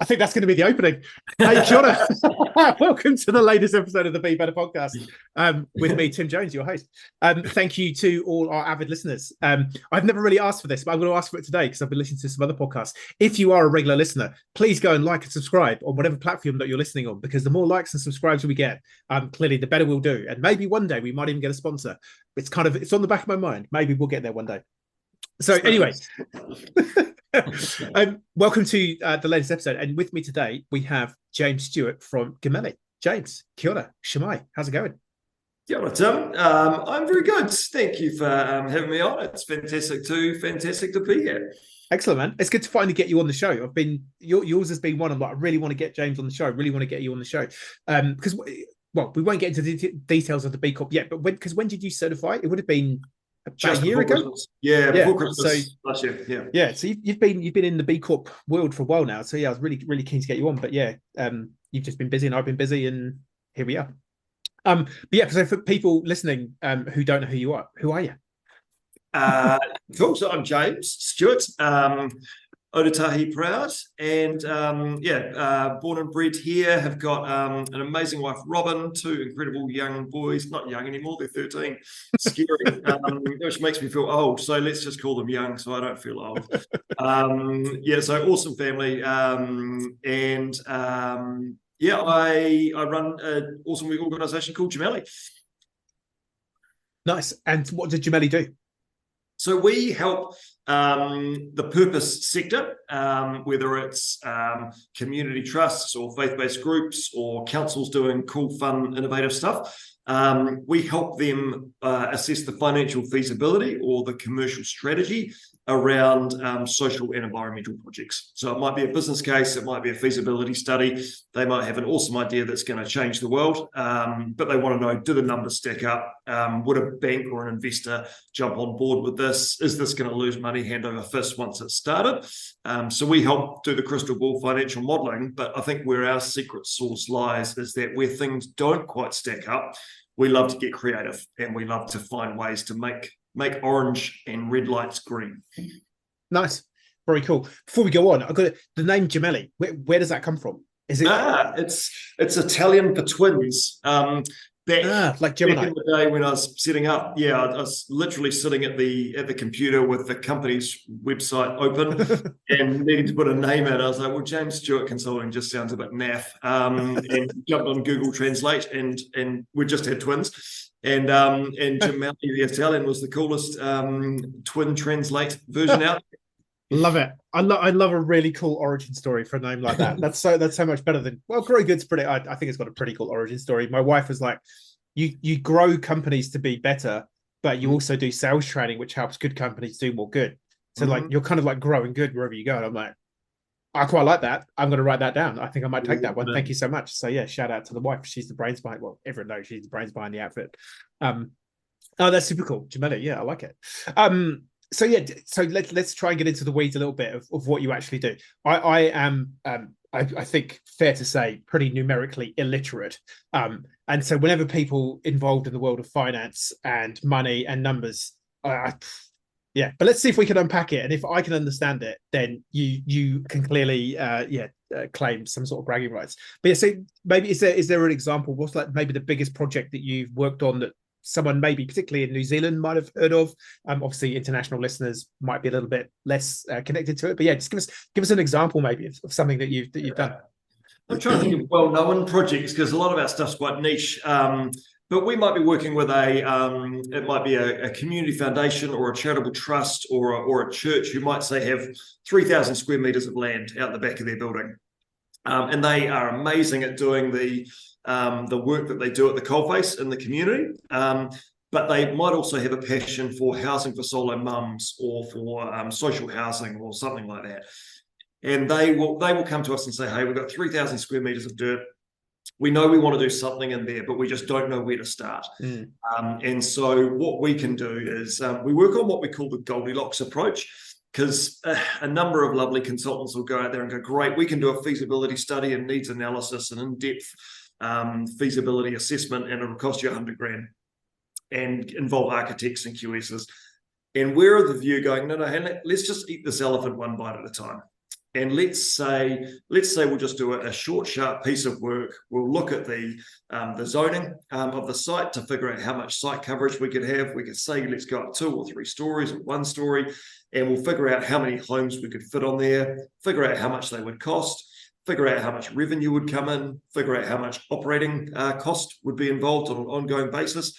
think that's going to be the opening. Hey, kia ora. Welcome to the latest episode of the Be Better podcast. With me, Tim Jones, your host. Thank you to all our avid listeners. I've never really asked for this, but I'm going to ask for it today because I've been listening to some other podcasts. If you are a regular listener, please go and like and subscribe on whatever platform that you're listening on, because the more likes and subscribes we get, clearly the better we'll do. And maybe one day we might even get a sponsor. It's on the back of my mind. Maybe we'll get there one day. So anyway, welcome to the latest episode. And with me today, we have James Stewart from Gemelli. James, kia ora, Shemai, how's it going? Kia ora, Tim. I'm very good. Thank you for having me on. It's fantastic to be here. Excellent, man. It's good to finally get you on the show. Yours has been one. I'm like, I really want to get James on the show. I really want to get you on the show. Because, well, we won't get into the details of the B Corp yet, but when did you certify? It would have been about a year ago. Christmas. Yeah, before Christmas last year. Yeah. So you've been in the B Corp world for a while now. So yeah, I was really keen to get you on. But yeah, you've just been busy and I've been busy, and here we are. But yeah, so for people listening who don't know who you are, who are you? Cool. So I'm James Stewart, Otatahi proud, and born and bred here. Have got an amazing wife, Robin, two incredible young boys. Not young anymore; they're 13. Scary, which makes me feel old. So let's just call them young, so I don't feel old. So awesome family, I run an awesome organisation called Gemelli. Nice. And what did Gemelli do? So we help the purpose sector, whether it's community trusts or faith-based groups or councils doing cool, fun, innovative stuff. We help them assess the financial feasibility or the commercial strategy around social and environmental projects. So it might be a business case, it might be a feasibility study. They might have an awesome idea that's going to change the world, but they want to know, do the numbers stack up? Would a bank or an investor jump on board with this? Is this going to lose money hand over fist once it's started? So we help do the crystal ball financial modelling, but I think where our secret sauce lies is that where things don't quite stack up, we love to get creative and we love to find ways to make orange and red lights green. Like Very cool. Before we go on, I've got the name Gemelli. Where does that come from? Is it? It's Italian for twins. Like Gemini. Back in the day when I was setting up, I was literally sitting at the computer with the company's website open and needing to put a name in. I was like, well, James Stewart Consulting just sounds a bit naff. And jumped on Google Translate and we just had twins. And Gemelli, the Italian, was the coolest twin translate version out. Love it. I love a really cool origin story for a name like that. That's so much better than, well, Grow Good's pretty. I think it's got a pretty cool origin story. My wife was like, you grow companies to be better, but you also do sales training, which helps good companies do more good. So like you're kind of like growing good wherever you go. And I'm like, I quite like that. I'm going to write that down. I think I might take that one. Thank you so much. So yeah, shout out to the wife. She's the brains behind. Well, everyone knows she's the brains behind the outfit. Oh, that's super cool, Gemelli. Yeah, I like it. So let's try and get into the weeds a little bit of what you actually do. I am I think fair to say pretty numerically illiterate, and so whenever people involved in the world of finance and money and numbers, but let's see if we can unpack it, and if I can understand it, then you can clearly claim some sort of bragging rights. But yeah, so maybe is there an example? What's like maybe the biggest project that you've worked on that someone maybe particularly in New Zealand might have heard of? Obviously international listeners might be a little bit less connected to it, but yeah, just give us an example maybe of something that you've done. I'm trying to think of well-known projects because a lot of our stuff's quite niche, but we might be working with it might be a community foundation or a charitable trust or a church who might say have 3,000 square meters of land out the back of their building, and they are amazing at doing the work that they do at the coalface in the community, but they might also have a passion for housing for solo mums or for social housing or something like that. And they will come to us and say, hey, we've got 3,000 square meters of dirt. We know we want to do something in there, but we just don't know where to start. And so what we can do is we work on what we call the Goldilocks approach, because a number of lovely consultants will go out there and go, great, we can do a feasibility study and needs analysis and in-depth feasibility assessment, and it'll cost you $100,000 and involve architects and QSs. And we're of the view going, no, hey, let's just eat this elephant one bite at a time. And let's say we'll just do a short, sharp piece of work. We'll look at the zoning of the site to figure out how much site coverage we could have. We could say, let's go up 2 or 3 stories or 1 story, and we'll figure out how many homes we could fit on there, figure out how much they would cost, figure out how much revenue would come in, figure out how much operating cost would be involved on an ongoing basis,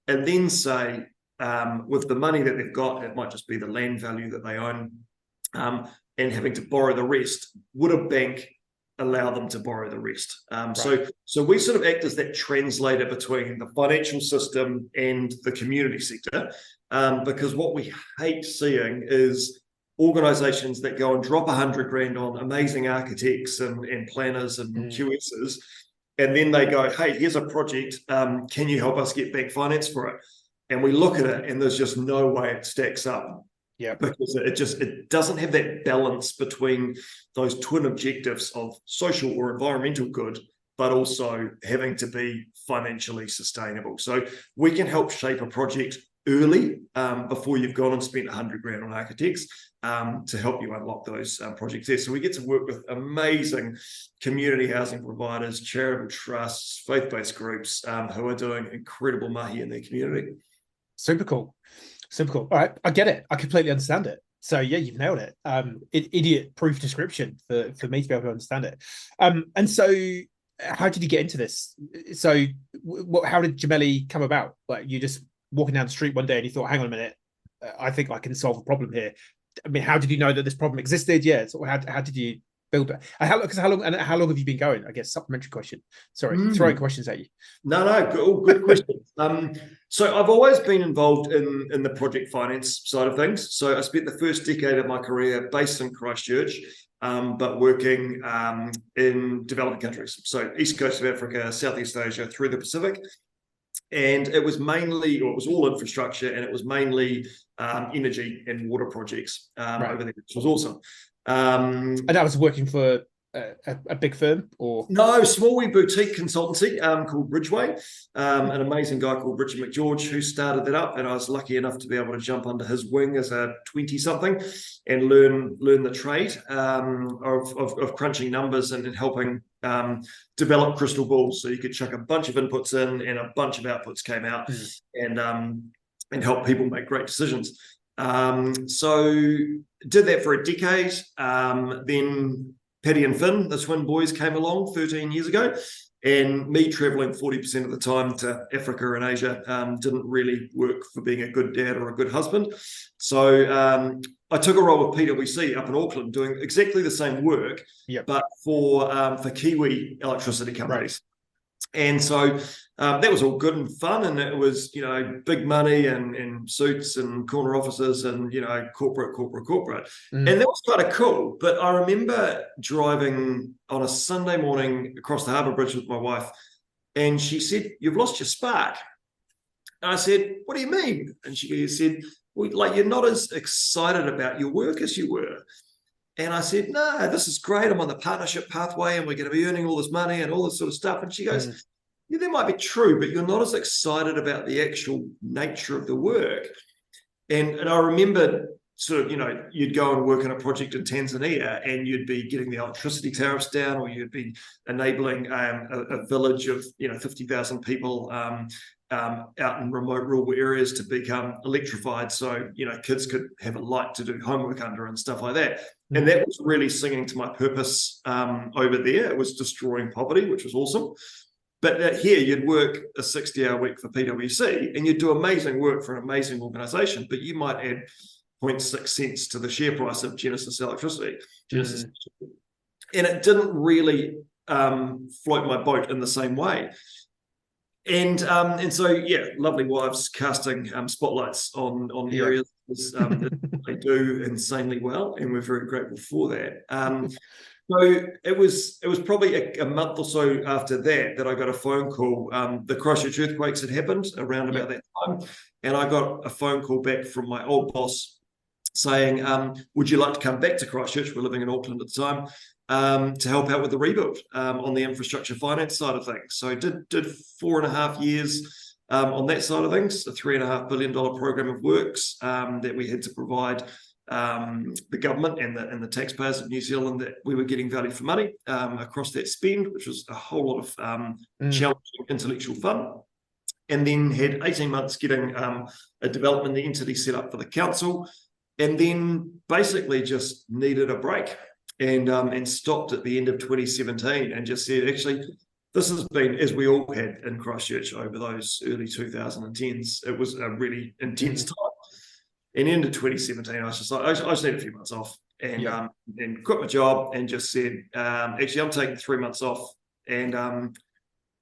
and then say, with the money that they've got, it might just be the land value that they own, and having to borrow the rest, would a bank allow them to borrow the rest? Right. So we sort of act as that translator between the financial system and the community sector, because what we hate seeing is organizations that go and drop 100 grand on amazing architects and planners and QSs, and then they go, hey, here's a project, can you help us get bank finance for it? And we look at it and there's just no way it stacks up. Yeah, because it doesn't have that balance between those twin objectives of social or environmental good, but also having to be financially sustainable. So we can help shape a project early, before you've gone and spent 100 grand on architects, to help you unlock those projects there. So we get to work with amazing community housing providers, charitable trusts, faith-based groups, who are doing incredible mahi in their community. Super cool. Super cool. All right, I get it. I completely understand it. So yeah, you've nailed it. Idiot-proof description for me to be able to understand it. And so, how did you get into this? So, how did Gemelli come about? Like, you just walking down the street one day and you thought, "Hang on a minute, I think I can solve a problem here." I mean, how did you know that this problem existed? Yeah. So how did you build it? How long have you been going? I guess supplementary question. Sorry, throwing questions at you. No, good questions. So I've always been involved in the project finance side of things. So I spent the first decade of my career based in Christchurch, but working in developing countries. So East Coast of Africa, Southeast Asia, through the Pacific. And it was all infrastructure, and it was mainly energy and water projects over there, which was awesome. And that was working for a big firm, or no, small wee boutique consultancy called Ridgeway. An amazing guy called Richard McGeorge who started that up, and I was lucky enough to be able to jump under his wing as a 20-something and learn the trade of crunching numbers and helping develop crystal balls, so you could chuck a bunch of inputs in and a bunch of outputs came out, and help people make great decisions. So did that for a decade. Then Paddy and Finn, the twin boys, came along 13 years ago, and me traveling 40% of the time to Africa and Asia didn't really work for being a good dad or a good husband. So I took a role with PwC up in Auckland doing exactly the same work, but for Kiwi electricity companies. And so that was all good and fun, and it was, big money and suits and corner offices and, corporate. And that was kind of cool. But I remember driving on a Sunday morning across the Harbour Bridge with my wife, and she said, "You've lost your spark." And I said, "What do you mean?" And she said, "Well, you're not as excited about your work as you were." And I said, "No, this is great. I'm on the partnership pathway and we're going to be earning all this money and all this sort of stuff." And she goes, "Yeah, that might be true, but you're not as excited about the actual nature of the work." And I remember sort of, you'd go and work on a project in Tanzania and you'd be getting the electricity tariffs down, or you'd be enabling a village of, 50,000 people out in remote rural areas to become electrified, so kids could have a light to do homework under and stuff like that. And that was really singing to my purpose over there. It was destroying poverty, which was awesome. But here you'd work a 60-hour week for PwC and you'd do amazing work for an amazing organization, but you might add 0.6 cents to the share price of Genesis Electricity. And it didn't really float my boat in the same way. And so, lovely wives casting spotlights on areas they do insanely well, and we're very grateful for that. So it was probably a month or so after that I got a phone call. The Christchurch earthquakes had happened around about that time, and I got a phone call back from my old boss saying, "Would you like to come back to Christchurch?" We're living in Auckland at the time. To help out with the rebuild on the infrastructure finance side of things. So did 4.5 years on that side of things, a $3.5 billion program of works that we had to provide the government and the taxpayers of New Zealand that we were getting value for money across that spend, which was a whole lot of challenging intellectual fun. And then had 18 months getting a development entity set up for the council, and then basically just needed a break and stopped at the end of 2017 and just said, actually, this has been, as we all had in Christchurch over those early 2010s, it was a really intense time. And into 2017, I was just like, I just need a few months off and quit my job and just said, actually, I'm taking 3 months off. And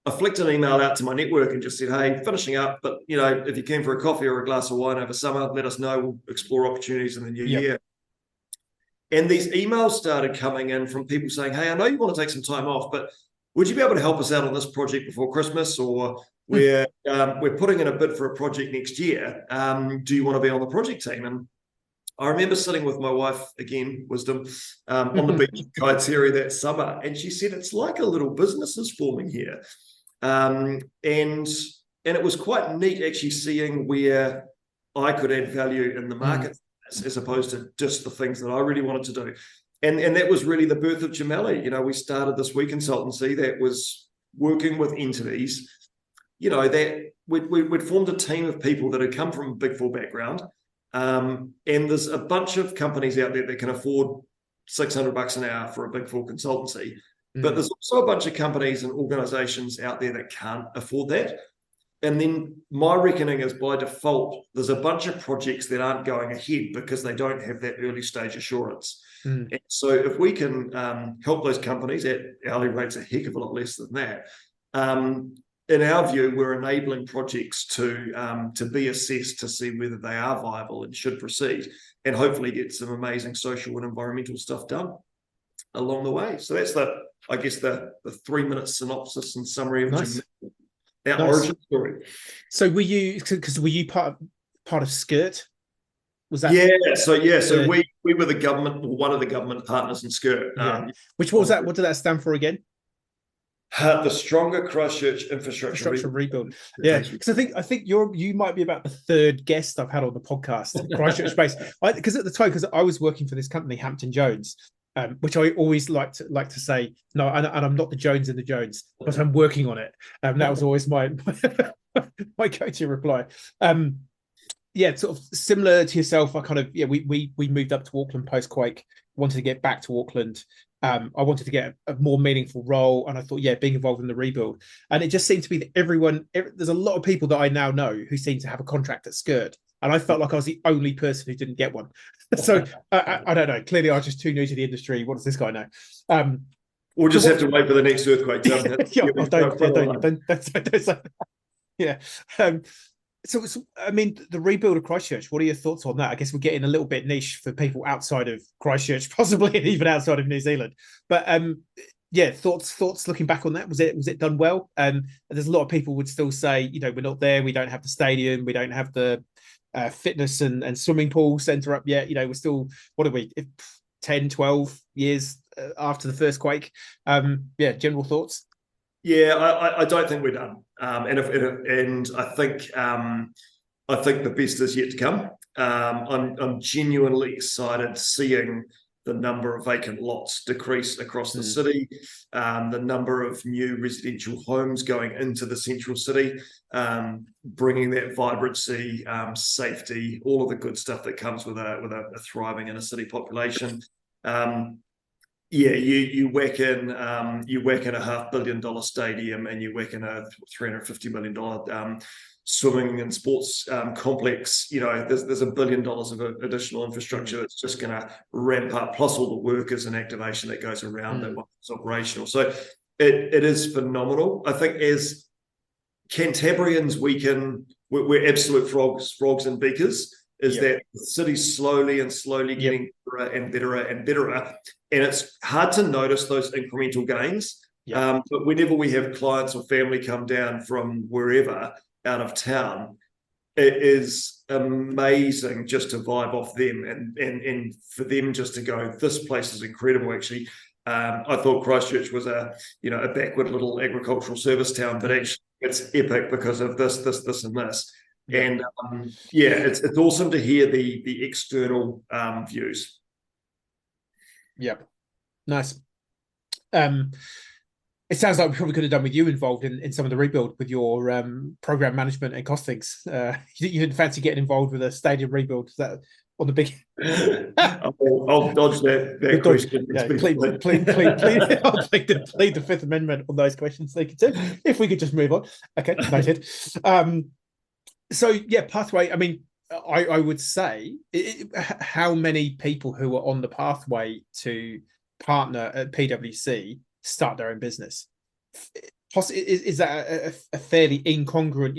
I flicked an email out to my network and just said, hey, finishing up, but if you came for a coffee or a glass of wine over summer, let us know. We'll explore opportunities in the new year. And these emails started coming in from people saying, hey, I know you want to take some time off, but would you be able to help us out on this project before Christmas? Or we're putting in a bid for a project next year. Do you want to be on the project team? And I remember sitting with my wife, again, wisdom, on the beach in Kaiteri that summer, and she said, it's like a little business is forming here. And it was quite neat actually seeing where I could add value in the market as opposed to just the things that I really wanted to do. And that was really the birth of Gemelli. We started this wee consultancy that was working with entities, that we'd formed a team of people that had come from a Big Four background. And there's a bunch of companies out there that can afford $600 an hour for a Big Four consultancy. But there's also a bunch of companies and organizations out there that can't afford that. And then my reckoning is by default, there's a bunch of projects that aren't going ahead because they don't have that early stage assurance. And so if we can help those companies at hourly rates a heck of a lot less than that, in our view, we're enabling projects to be assessed to see whether they are viable and should proceed, and hopefully get some amazing social and environmental stuff done along the way. So that's the 3-minute synopsis and summary of our origin story. So were you part of Skirt? Was that? So we were the government, one of the government partners in Skirt. Which what was that? What did that stand for again? The Stronger Christchurch Infrastructure Rebuild. Yeah, because I think you might be about the third guest I've had on the podcast, Christchurch based. Because at the time, because I was working for this company, Hampton Jones, which I always like to say no, and I'm not the Jones in the Jones, but I'm working on it. That was always my go-to reply. Sort of similar to yourself. We moved up to Auckland post-quake. Wanted to get back to Auckland. I wanted to get a more meaningful role, and I thought, being involved in the rebuild. And it just seemed to be that there's a lot of people that I now know who seem to have a contract at Skirt, and I felt like I was the only person who didn't get one. So I don't know. Clearly, I was just too new to the industry. What does this guy know? We'll just have to wait for the next earthquake. Don't say that. Yeah. So, I mean, the rebuild of Christchurch, what are your thoughts on that? I guess we're getting a little bit niche for people outside of Christchurch, possibly, and even outside of New Zealand. But thoughts looking back on that. Was it done well? There's a lot of people would still say, we're not there. We don't have the stadium. We don't have the fitness and swimming pool centre up yet. We're still, 10, 12 years after the first quake. General thoughts? Yeah, I don't think we're done, and I think the best is yet to come. I'm genuinely excited seeing the number of vacant lots decrease across the city, the number of new residential homes going into the central city, bringing that vibrancy, safety, all of the good stuff that comes with a thriving inner city population. You whack in a $500 million stadium, and you whack in a $350 million swimming and sports complex. There's $1 billion of additional infrastructure that's just going to ramp up, plus all the workers and activation that goes around it once it's operational. So it is phenomenal. I think as Cantabrians, we're absolute frogs and beakers. That the city's slowly getting better and better and better. And it's hard to notice those incremental gains. But whenever we have clients or family come down from wherever out of town, it is amazing just to vibe off them and for them just to go, this place is incredible. Actually, I thought Christchurch was a backward little agricultural service town, but actually it's epic because of this, and this. And it's awesome to hear the external views. Yep. Nice. It sounds like we probably could have done with you involved in some of the rebuild with your program management and costings. You didn't fancy getting involved with a stadium rebuild? Is that on the big? I'll dodge that question. Yeah, plead the Fifth Amendment on those questions. They could do if we could just move on. Okay, noted. So yeah, pathway. I mean, I would say how many people who are on the pathway to partner at PwC start their own business? Is that a fairly incongruent,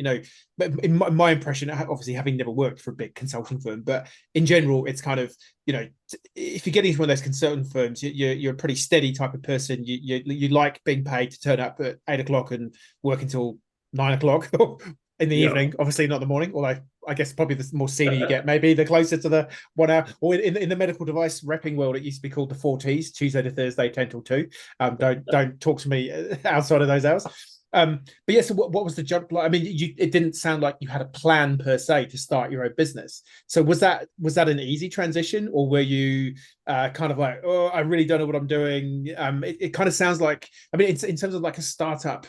in my impression, obviously having never worked for a big consulting firm, but in general, it's kind of, if you're getting into one of those consulting firms, you're a pretty steady type of person. You like being paid to turn up at 8 o'clock and work until 9 o'clock in the evening, obviously not the morning, although I guess probably the more senior you get, maybe the closer to the 1 hour, or in the medical device repping world, it used to be called the 4Ts, Tuesday to Thursday, 10 till 2. Don't talk to me outside of those hours. But yeah, so what was the jump like? I mean, it didn't sound like you had a plan per se to start your own business. So was that an easy transition, or were you kind of like, oh, I really don't know what I'm doing? It kind of sounds like, I mean, in terms of like a startup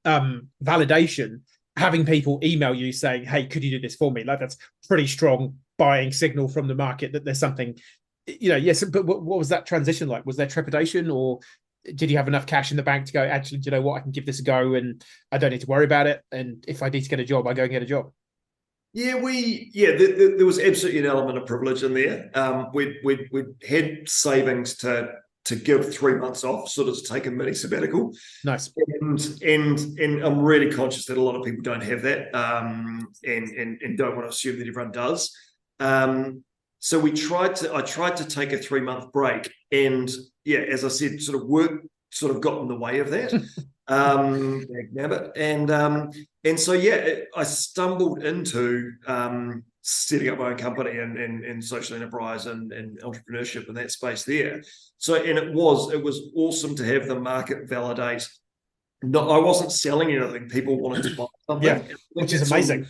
validation, having people email you saying, hey, could you do this for me? Like, that's pretty strong buying signal from the market that there's something, yes. But what was that transition like? Was there trepidation, or did you have enough cash in the bank to go, actually, do you know what? I can give this a go and I don't need to worry about it. And if I need to get a job, I go and get a job. Yeah, there was absolutely an element of privilege in there. We'd had savings to give 3 months off, sort of to take a mini sabbatical. Nice. And I'm really conscious that a lot of people don't have that, and don't want to assume that everyone does. So I tried to take a 3-month break, and as I said, sort of work sort of got in the way of that. And so I stumbled into setting up my own company and social enterprise and entrepreneurship in that space there. So, and it was awesome to have the market validate. No, I wasn't selling anything. People wanted to buy something, which is amazing.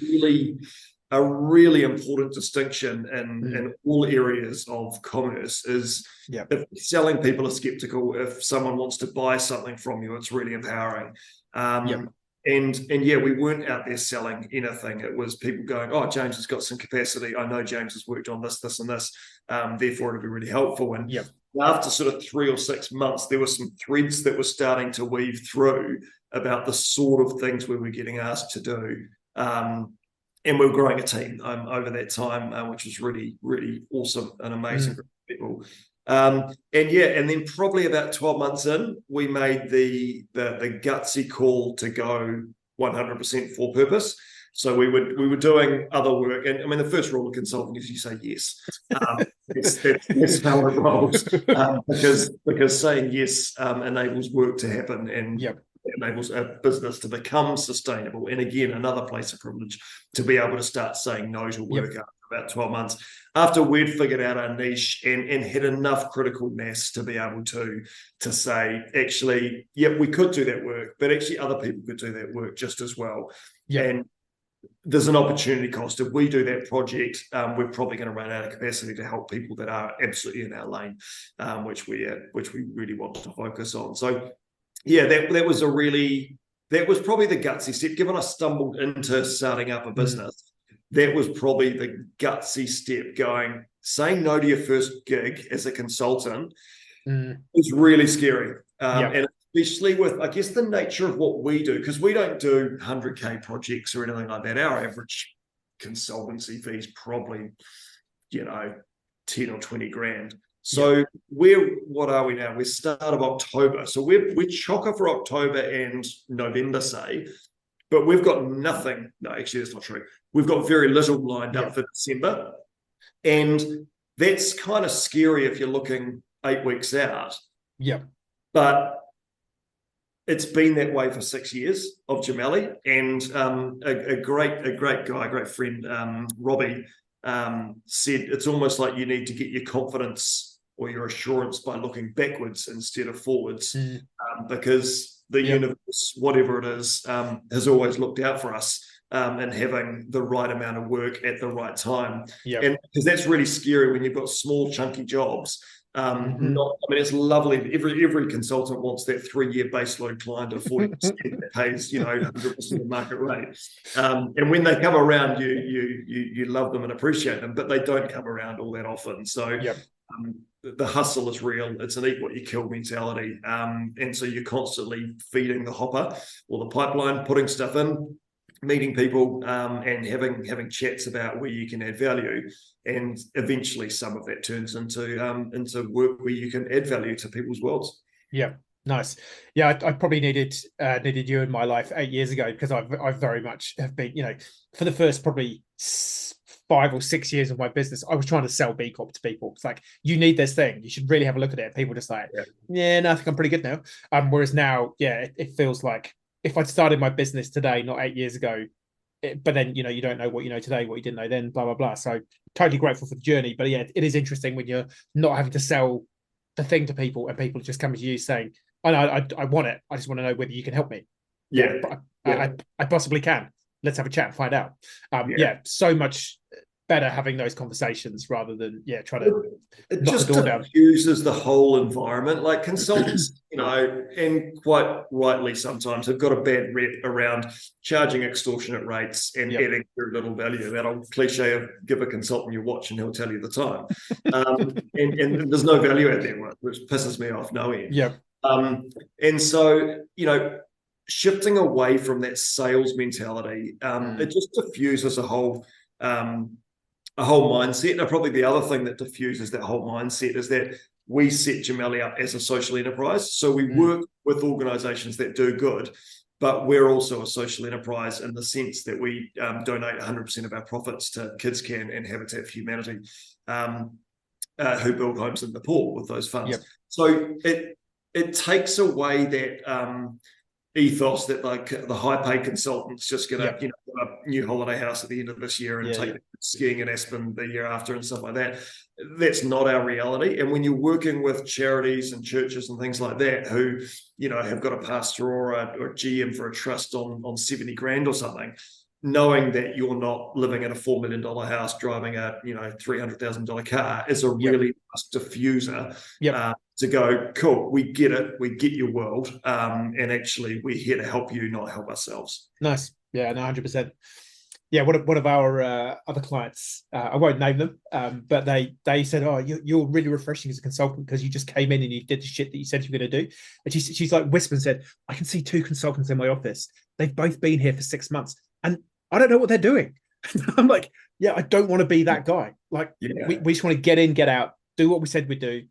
A really important distinction in all areas of commerce is if selling people are skeptical. If someone wants to buy something from you, it's really empowering. And we weren't out there selling anything. It was people going, oh, James has got some capacity. I know James has worked on this, this, and this. Therefore, it'll be really helpful. And after sort of 3 or 6 months, there were some threads that were starting to weave through about the sort of things we were getting asked to do. And we were growing a team over that time, which was really, really awesome and amazing for people. And then probably about 12 months in, we made the gutsy call to go 100% for purpose. So we were doing other work, and I mean, the first rule of consulting is you say yes. That's how it rolls, because saying yes enables work to happen, and enables a business to become sustainable. And again, another place of privilege to be able to start saying no to work after about 12 months, after we'd figured out our niche and had enough critical mass to be able to say, actually, we could do that work, but actually other people could do that work just as well. And there's an opportunity cost. If we do that project, we're probably going to run out of capacity to help people that are absolutely in our lane, which we really want to focus on. So that was probably the gutsy step. Given I stumbled into starting up a business, that was probably the gutsy step. Saying no to your first gig as a consultant was really scary. And especially with, I guess, the nature of what we do, because we don't do 100K projects or anything like that. Our average consultancy fee is probably, 10 or 20 grand. So what are we now? We're start of October. So we're chocker for October and November, say, but we've got nothing. No, actually, that's not true. We've got very little lined up for December. And that's kind of scary if you're looking 8 weeks out. But it's been that way for 6 years of Gemelli. And a great guy, a great friend, Robbie, said it's almost like you need to get your confidence or your assurance by looking backwards instead of forwards, because the universe, whatever it is, has always looked out for us. and having the right amount of work at the right time. Yeah. And because that's really scary when you've got small, chunky jobs. It's lovely. Every consultant wants that 3-year baseload client of 40% that pays 100% of market rate. And when they come around, you love them and appreciate them, but they don't come around all that often. So the hustle is real. It's an eat what you kill mentality, and so you're constantly feeding the hopper or the pipeline, putting stuff in, meeting people, and having chats about where you can add value, and eventually some of that turns into work where you can add value to people's worlds. Yeah, nice. Yeah, I probably needed you in my life 8 years ago, because I very much have been, for the first probably 5 or 6 years of my business, I was trying to sell B Corp to people. It's like, you need this thing, you should really have a look at it. And people just like, no, I think I'm pretty good now. Whereas now, it feels like if I'd started my business today, not 8 years ago, but then, you don't know what you know today, what you didn't know then, blah, blah, blah. So totally grateful for the journey. But yeah, it is interesting when you're not having to sell the thing to people and people just coming to you saying, I know, I want it. I just want to know whether you can help me. I possibly can. Let's have a chat and find out. So much better having those conversations rather than trying to it just diffuses the whole environment. Like consultants, and quite rightly sometimes have got a bad rep around charging extortionate rates and adding very little value. That old cliche of give a consultant your watch and he'll tell you the time. And there's no value out there, which pisses me off no end. And so shifting away from that sales mentality, it just diffuses a whole mindset. Now, probably the other thing that diffuses that whole mindset is that we set Gemelli up as a social enterprise. So we work with organizations that do good, but we're also a social enterprise in the sense that we donate 100% of our profits to Kids Can and Habitat for Humanity, who build homes in Nepal with those funds. So it takes away that ethos that like the high-paid consultant's just going to put a new holiday house at the end of this year and take skiing in Aspen the year after and stuff like that. That's not our reality. And when you're working with charities and churches and things like that who have got a pastor or a GM for a trust on 70 grand or something, knowing that you're not living in a $4 million house driving a $300,000 car is a really nice diffuser to go, cool, we get it, we get your world, and actually we're here to help you, not help ourselves. Nice. Yeah, no, 100%. Yeah, one of our other clients, I won't name them, but they said, oh, you're really refreshing as a consultant because you just came in and you did the shit that you said you were going to do. And she's like whispered and said, I can see 2 consultants in my office. They've both been here for 6 months and I don't know what they're doing. I'm like, I don't want to be that guy. Like we just want to get in, get out, do what we said we'd do,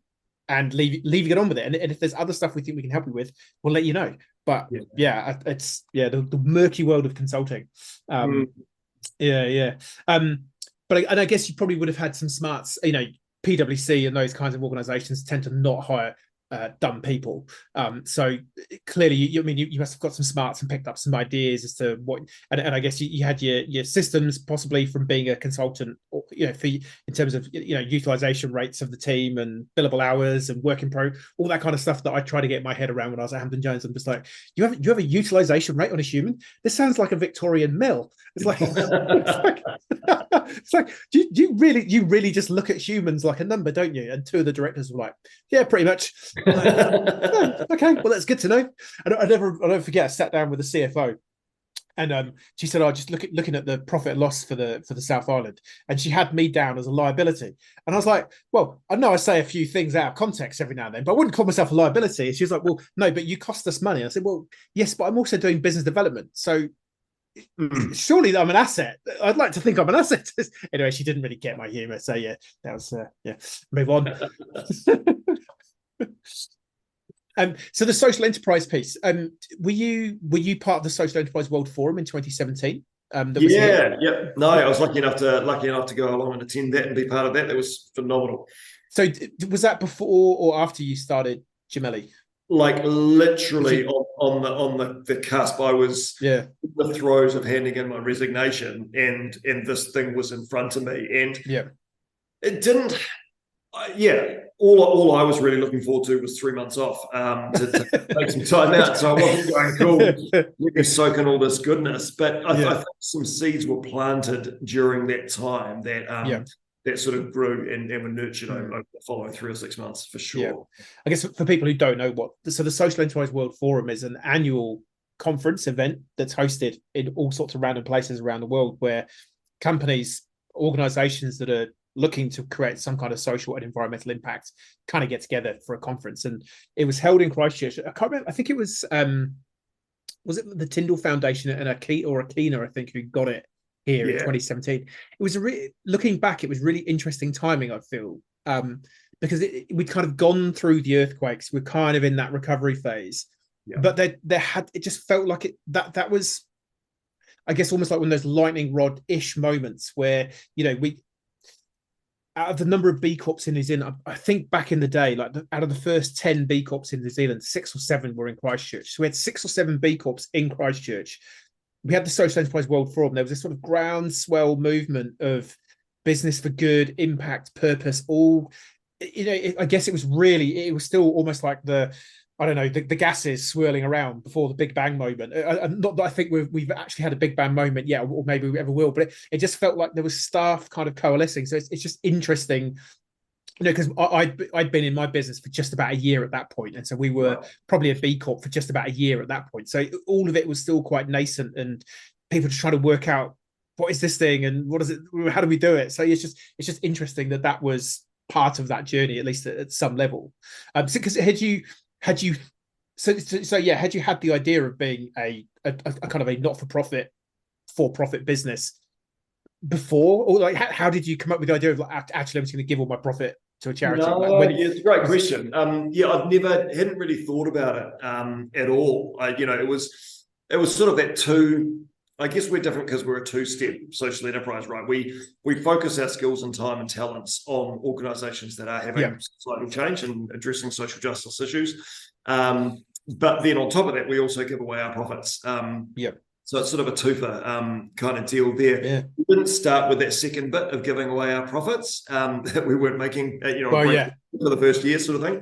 and leave you get on with it. And if there's other stuff we think we can help you with, we'll let you know. But it's the murky world of consulting. But I guess you probably would have had some smarts. PwC and those kinds of organizations tend to not hire dumb people. So clearly, you must have got some smarts and picked up some ideas as to what. And I guess you had your systems possibly from being a consultant, or, in terms of utilization rates of the team and billable hours and work in pro, all that kind of stuff that I try to get my head around when I was at Hampton Jones. I'm just like, you have a utilization rate on a human? This sounds like a Victorian mill. It's like, it's like, do you really just look at humans like a number, don't you? And 2 of the directors were like, yeah, pretty much. Okay, well, that's good to know. I don't forget, I sat down with the CFO, and she said, just looking at the profit and loss for the South Island, and she had me down as a liability. And I was like, well, I know I say a few things out of context every now and then, but I wouldn't call myself a liability. And she was like, well, no, but you cost us money. I said, well, yes, but I'm also doing business development, so surely I'm an asset. I'd like to think I'm an asset. Anyway, she didn't really get my humor, so that was move on. So the social enterprise piece, were you part of the Social Enterprise World Forum in 2017? No, I was lucky enough to go along and attend that and be part of that. That was phenomenal. So was that before or after you started Gemelli? Like literally on the cusp. I was in the throes of handing in my resignation, and this thing was in front of me, and it didn't. all I was really looking forward to was 3 months off to take some time out. So I wasn't going, cool, let me soak in all this goodness. But I think some seeds were planted during that time that sort of grew and were nurtured over the following 3 or 6 months for sure. Yeah. I guess for people who don't know the Social Enterprise World Forum is an annual conference event that's hosted in all sorts of random places around the world where companies, organizations that are looking to create some kind of social and environmental impact kind of get together for a conference. And it was held in Christchurch. I can't remember. I think it was it the Tyndall Foundation and Akina, I think, who got it here in 2017. It was looking back, it was really interesting timing, I feel, because we'd kind of gone through the earthquakes. We're kind of in that recovery phase. Yeah. But it just felt like that was, I guess, almost like one of those lightning rod-ish moments where, we, out of the number of B Corps in New Zealand, I think back in the day, like out of the first 10 B Corps in New Zealand, 6 or 7 were in Christchurch. So we had 6 or 7 B Corps in Christchurch. We had the Social Enterprise World Forum. There was this sort of groundswell movement of business for good, impact, purpose, all, I guess it was still almost like the gases swirling around before the Big Bang moment. Not that I think we've actually had a Big Bang moment yet, or maybe we ever will, but it just felt like there was staff kind of coalescing. So it's just interesting, because I'd been in my business for just about a year at that point, and so we were probably a B Corp for just about a year at that point. So all of it was still quite nascent, and people just trying to work out what is this thing and what is it, how do we do it. So it's just interesting that was part of that journey, at least at some level. Because had you had you had the idea of being a kind of a not-for-profit for-profit business before, or like how did you come up with the idea of like, actually I'm just going to give all my profit to a charity? It's a great question. Hadn't really thought about it at all. It was sort of that two. I guess we're different because we're a two-step social enterprise, right? We focus our skills and time and talents on organisations that are having societal change and addressing social justice issues. But then on top of that, we also give away our profits. So it's sort of a twofer kind of deal there. Yeah. We didn't start with that second bit of giving away our profits that we weren't making, for the first year sort of thing,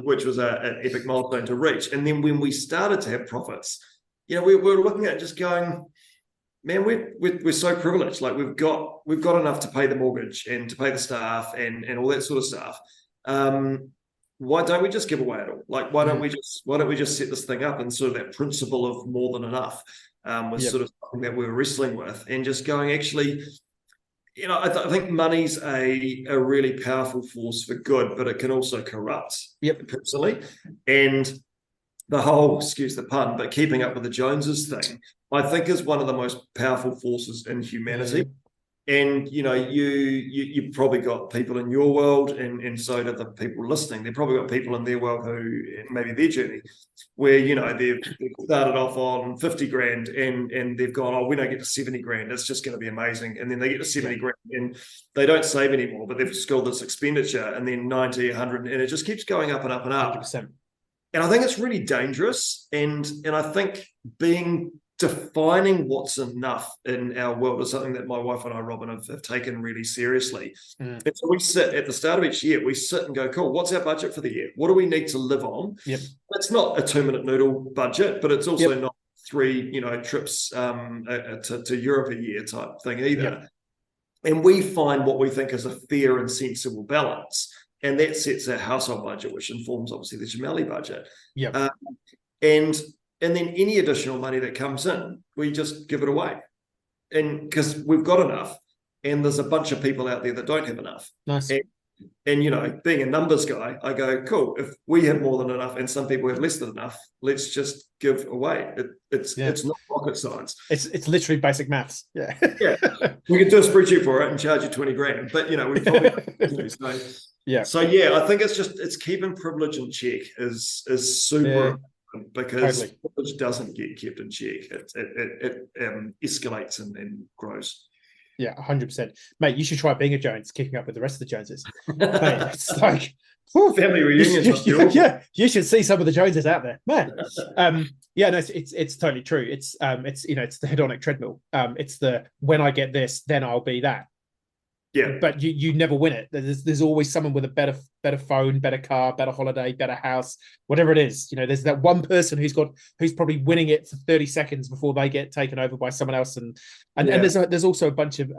which was an epic milestone to reach. And then when we started to have profits, we were looking at just going, man, we're so privileged. Like we've got enough to pay the mortgage and to pay the staff and all that sort of stuff. Why don't we just give away it all? Like why don't we just set this thing up? And sort of that principle of more than enough was sort of something that we were wrestling with, and just going, actually, I think money's a really powerful force for good, but it can also corrupt personally. And the whole, excuse the pun, but keeping up with the Joneses thing, I think is one of the most powerful forces in humanity. And, you've probably got people in your world, and so do the people listening. They've probably got people in their world who, maybe their journey, where, they've started off on 50 grand and they've gone, oh, we don't get to 70 grand. It's just going to be amazing. And then they get to 70 grand and they don't save anymore, but they've just got this expenditure, and then 90, 100, and it just keeps going up and up and up. 100%. And I think it's really dangerous. And I think defining what's enough in our world is something that my wife and I, Robin, have taken really seriously. And so we sit at the start of each year, we sit and go, cool, what's our budget for the year? What do we need to live on? It's not a 2-minute noodle budget, but it's also not 3, trips to Europe a year type thing either. And we find what we think is a fair and sensible balance. And that sets our household budget, which informs obviously the Gemelli budget. And then any additional money that comes in, we just give it away. And because we've got enough, and there's a bunch of people out there that don't have enough. Nice. And being a numbers guy, I go, cool, if we have more than enough and some people have less than enough, let's just give away. It's not rocket science. It's literally basic maths. We can do a spreadsheet for it and charge you 20 grand. But we probably So I think it's keeping privilege in check is super important, because privilege doesn't get kept in check. It escalates and grows. 100%. Mate, you should try being a Jones, kicking up with the rest of the Joneses. Mate, it's like family reunions. You should see some of the Joneses out there, man. It's totally true. It's it's the hedonic treadmill. It's the when I get this, then I'll be that. Yeah. but you never win it. There's always someone with a better phone, better car, better holiday, better house, whatever it is. There's that one person who's probably winning it for 30 seconds before they get taken over by someone else. And there's also a bunch of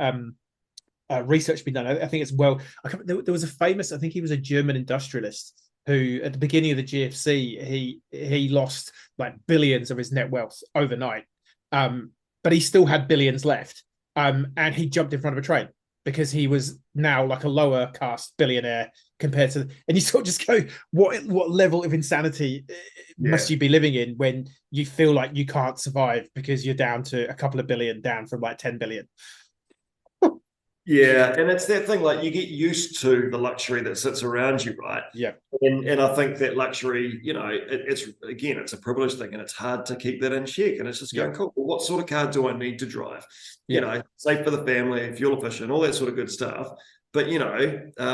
research being done. I think it's there was a famous, I think he was a German industrialist who at the beginning of the GFC, he lost like billions of his net wealth overnight. But he still had billions left. And he jumped in front of a train because he was now like a lower caste billionaire compared to, and you sort of just go, what level of insanity must you be living in when you feel like you can't survive because you're down to a couple of billion, down from like 10 billion. Yeah, and it's that thing, like you get used to the luxury that sits around you, right? Yeah. And I think that luxury, it's a privilege thing, and it's hard to keep that in check. And it's just going, cool, well, what sort of car do I need to drive? Safe for the family, fuel efficient, all that sort of good stuff. But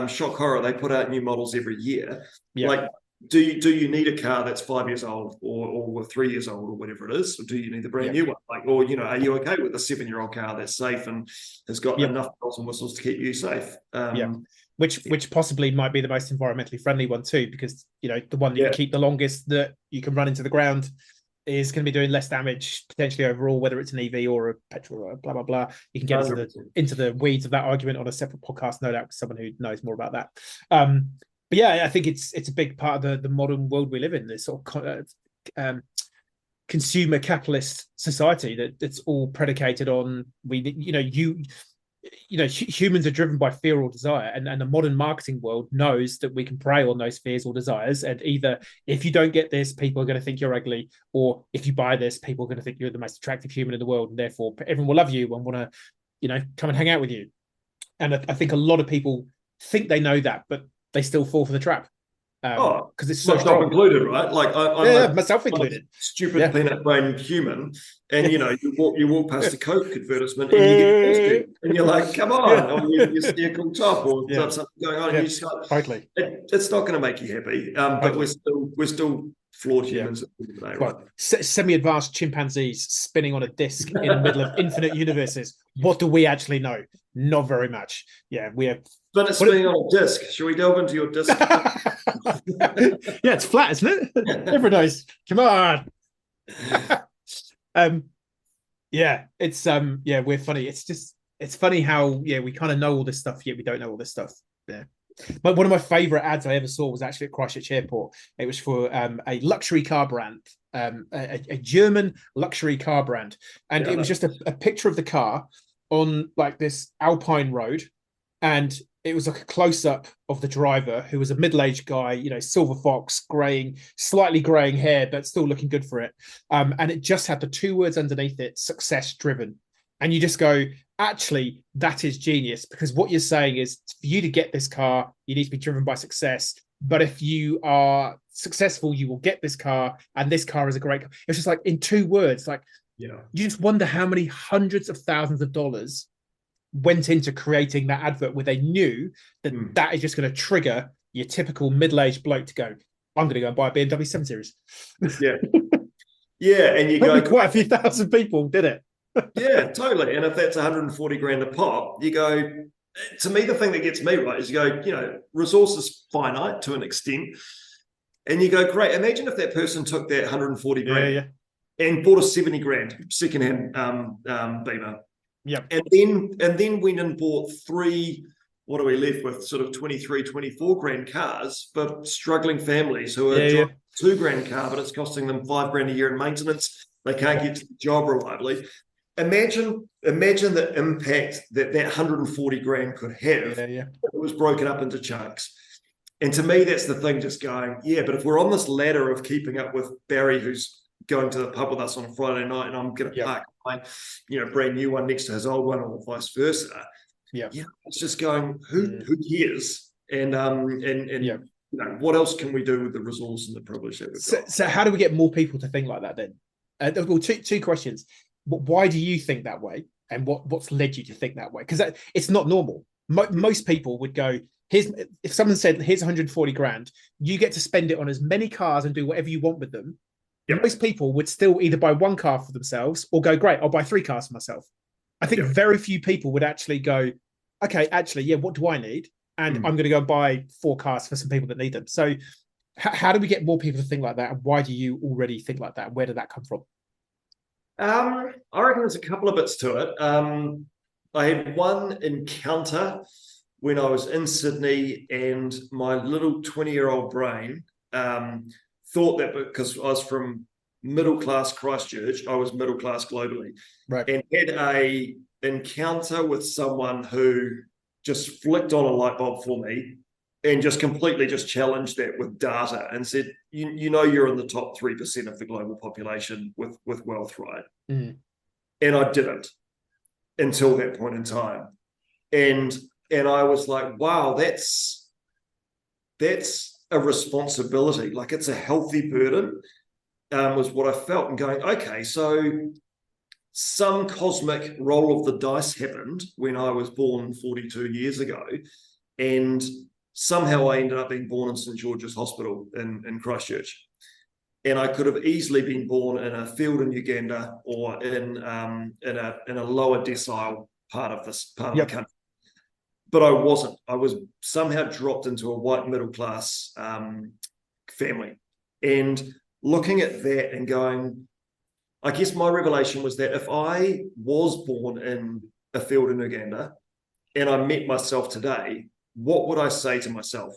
shock horror, they put out new models every year. Yeah. Like, do you need a car that's 5 years old or 3 years old or whatever it is, or do you need the brand new one? Like, or are you okay with a 7-year-old car that's safe and has got enough bells and whistles to keep you safe? Which possibly might be the most environmentally friendly one too, because the one that you keep the longest, that you can run into the ground, is going to be doing less damage potentially overall, whether it's an EV or a petrol or blah blah blah. You can get into the weeds of that argument on a separate podcast, no doubt, with someone who knows more about that. But yeah, I think it's a big part of the modern world we live in, this sort of consumer capitalist society that's all predicated on humans are driven by fear or desire, and the modern marketing world knows that we can prey on those fears or desires. And either if you don't get this, people are going to think you're ugly, or if you buy this, people are going to think you're the most attractive human in the world, and therefore everyone will love you and want to come and hang out with you. And I think a lot of people think they know that, but they still fall for the trap. Because it's so myself included, right? Like I'm myself included. Stupid peanut brain human, and you walk past a Coke advertisement and you get thirsty, and you're like, come on, or you see a cool top or something going on, and you just go, totally. It's not going to make you happy, but we're still flawed humans at the end of the day, right? Semi-advanced chimpanzees spinning on a disc in the middle of infinite universes. What do we actually know? Not very much. Yeah, we have. But it's spinning on a disc. Shall we delve into your disc? Yeah, it's flat, isn't it? Everyone knows. Come on. It's we're funny. It's funny how we kind of know all this stuff, yet we don't know all this stuff. Yeah. But one of my favorite ads I ever saw was actually at Christchurch Airport. It was for a luxury car brand, a German luxury car brand, and it was just a picture of the car on like this alpine road, and it was like a close-up of the driver, who was a middle-aged guy, silver fox, slightly graying hair, but still looking good for it. And it just had the 2 words underneath it: success driven. And you just go, actually, that is genius, because what you're saying is, for you to get this car, you need to be driven by success. But if you are successful, you will get this car, and this car is a great car. It's just like in 2 words, like, you just wonder how many hundreds of thousands of dollars went into creating that advert, where they knew that that is just going to trigger your typical middle-aged bloke to go, I'm going to go and buy a BMW 7 Series. Yeah, and you probably go, quite a few thousand people did it. Yeah, totally. And if that's 140 grand a pop, you go, to me, the thing that gets me right is you go, resources finite to an extent, and you go, great, imagine if that person took that 140 grand and bought a 70 grand secondhand Beamer. Yeah. And then went and bought 3, what are we left with, sort of 23, 24 grand cars for struggling families who are driving a 2 grand car, but it's costing them 5 grand a year in maintenance. They can't get to the job reliably. Imagine the impact that 140 grand could have if it was broken up into chunks. And to me, that's the thing, just going, but if we're on this ladder of keeping up with Barry, who's going to the pub with us on a Friday night, and I'm going to park my brand new one next to his old one, or vice versa. It's just going, who cares? And what else can we do with the resource and the privilege that we've got? So how do we get more people to think like that then? Well, two questions. Why do you think that way, and what's led you to think that way? Because it's not normal. Most people would go, if someone said, here's 140 grand, you get to spend it on as many cars and do whatever you want with them. Most people would still either buy 1 car for themselves or go, great, I'll buy 3 cars for myself. I think very few people would actually go, okay, actually, yeah, what do I need? And I'm going to go buy 4 cars for some people that need them. So how do we get more people to think like that? And why do you already think like that? Where did that come from? I reckon there's a couple of bits to it. I had one encounter when I was in Sydney, and my little 20-year-old brain thought that because I was from middle class Christchurch, I was middle class globally, Right. and had a encounter with someone who just flicked on a light bulb for me and just completely just challenged that with data and said, you know, you're in the top 3% of the global population with wealth, right? Mm. And I didn't until that point in time. And I was like, wow, that's a responsibility. Like, it's a healthy burden, was what I felt, and going, okay, so some cosmic roll of the dice happened when I was born 42 years ago, and somehow I ended up being born in St George's Hospital in Christchurch. And I could have easily been born in a field in Uganda or in a lower decile part of the country. But I wasn't. I was somehow dropped into a white middle class family. And looking at that and going, I guess my revelation was that if I was born in a field in Uganda and I met myself today, what would I say to myself?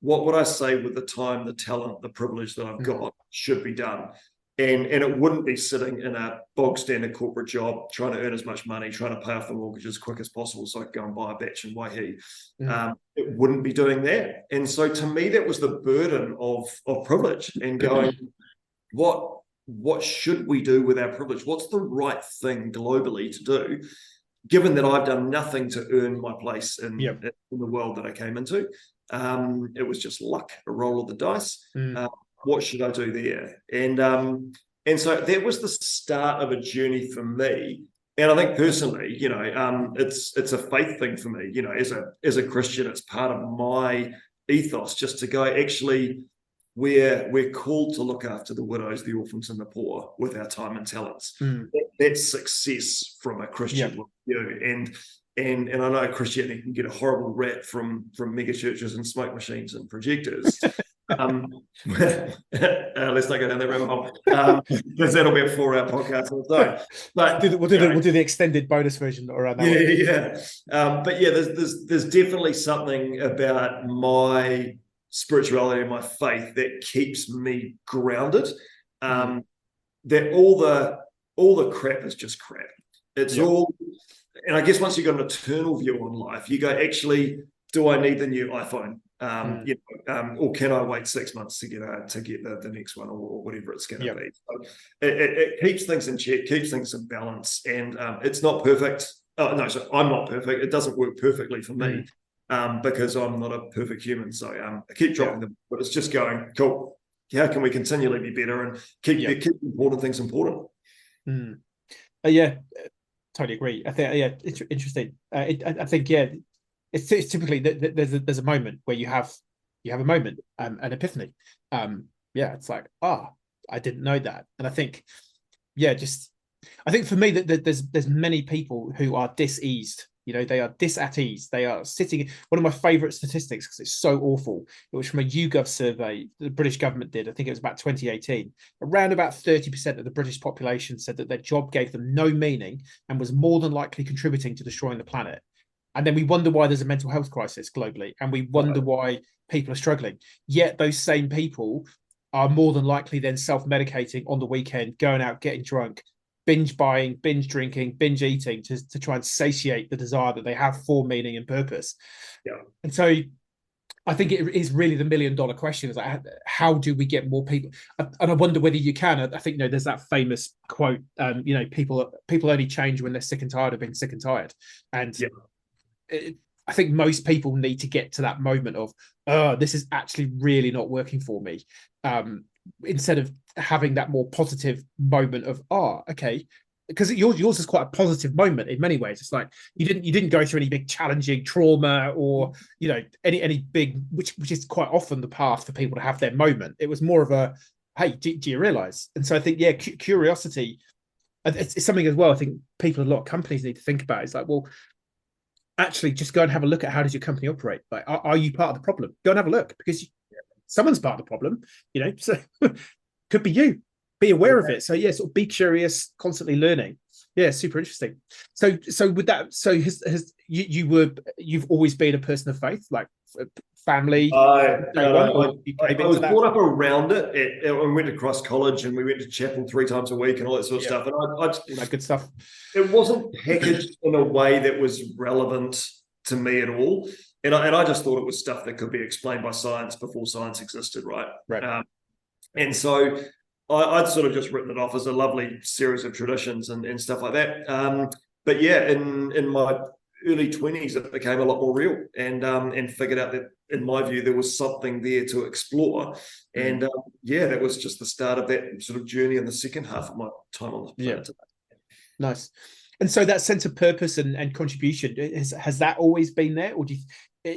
What would I say with the time, the talent, the privilege that I've got should be done? And it wouldn't be sitting in a bog standard corporate job, trying to earn as much money, trying to pay off the mortgage as quick as possible so I could go and buy a batch in Waihi. It wouldn't be doing that. And so to me, that was the burden of privilege, and going, what should we do with our privilege? What's the right thing globally to do, given that I've done nothing to earn my place in the world that I came into? It was just luck, a roll of the dice. What should I do there? And so that was the start of a journey for me. And I think personally, you know, it's a faith thing for me. You know, as a Christian, it's part of my ethos just to go, actually, we're called to look after the widows, the orphans, and the poor with our time and talents. That's success from a Christian view. And I know Christianity can get a horrible rap from mega churches and smoke machines and projectors. Let's not go down that rabbit hole, because that'll be a 4-hour podcast. So, but we'll do the extended bonus version around that. But yeah, there's definitely something about my spirituality and my faith that keeps me grounded. That all the crap is just crap. It's all. And I guess once you've got an eternal view on life, you go, actually, do I need the new iPhone? Or can I wait 6 months to get the next one, or whatever it's going to be? So it keeps things in check, keeps things in balance, and it's not perfect. Oh, no, so I'm not perfect. It doesn't work perfectly for me because I'm not a perfect human. So I keep dropping them, but it's just going, cool. How can we continually be better and keep important things important? Totally agree. I think it's interesting. I think it's typically there's a moment where you have a moment, an epiphany. It's like, I didn't know that. And I think I think for me that there's many people who are diseased. You know, they are at ease. They are sitting. One of my favorite statistics, because it's so awful, it was from a YouGov survey the British government did. I think it was about 2018. Around about 30% of the British population said that their job gave them no meaning and was more than likely contributing to destroying the planet. And then we wonder why there's a mental health crisis globally, and we wonder why people are struggling. Yet those same people are more than likely then self-medicating on the weekend, going out, getting drunk, binge buying, binge drinking, binge eating to try and satiate the desire that they have for meaning and purpose. And so I think it is really the $1 million question, is like, how do we get more people? And I wonder whether you can. I think, there's that famous quote, people only change when they're sick and tired of being sick and tired. And I think most people need to get to that moment of, this is actually really not working for me. Instead of having that more positive moment of, okay, because yours is quite a positive moment in many ways. It's like you didn't go through any big challenging trauma or any big, which is quite often the path for people to have their moment. It was more of a, hey, do you realize? And so I think curiosity, it's something as well. I think people, a lot of companies need to think about. It's like, well, actually just go and have a look at how does your company operate. Like, are you part of the problem? Go and have a look, because someone's part of the problem, so could be you. Be aware of it. So yeah, sort of be curious, constantly learning. Yeah, super interesting. So with that, so you've always been a person of faith, like family. I was That. brought up around it. We went to Cross College and we went to chapel 3 times a week and all that sort of stuff. And all that good stuff. It wasn't packaged in a way that was relevant to me at all. And I just thought it was stuff that could be explained by science before science existed, right? Right. And so I'd sort of just written it off as a lovely series of traditions and stuff like that. But yeah, in my early 20s, it became a lot more real, and figured out that, in my view, there was something there to explore. And that was just the start of that sort of journey in the second half of my time on the planet. Nice. And so that sense of purpose and contribution, has that always been there? Or do you,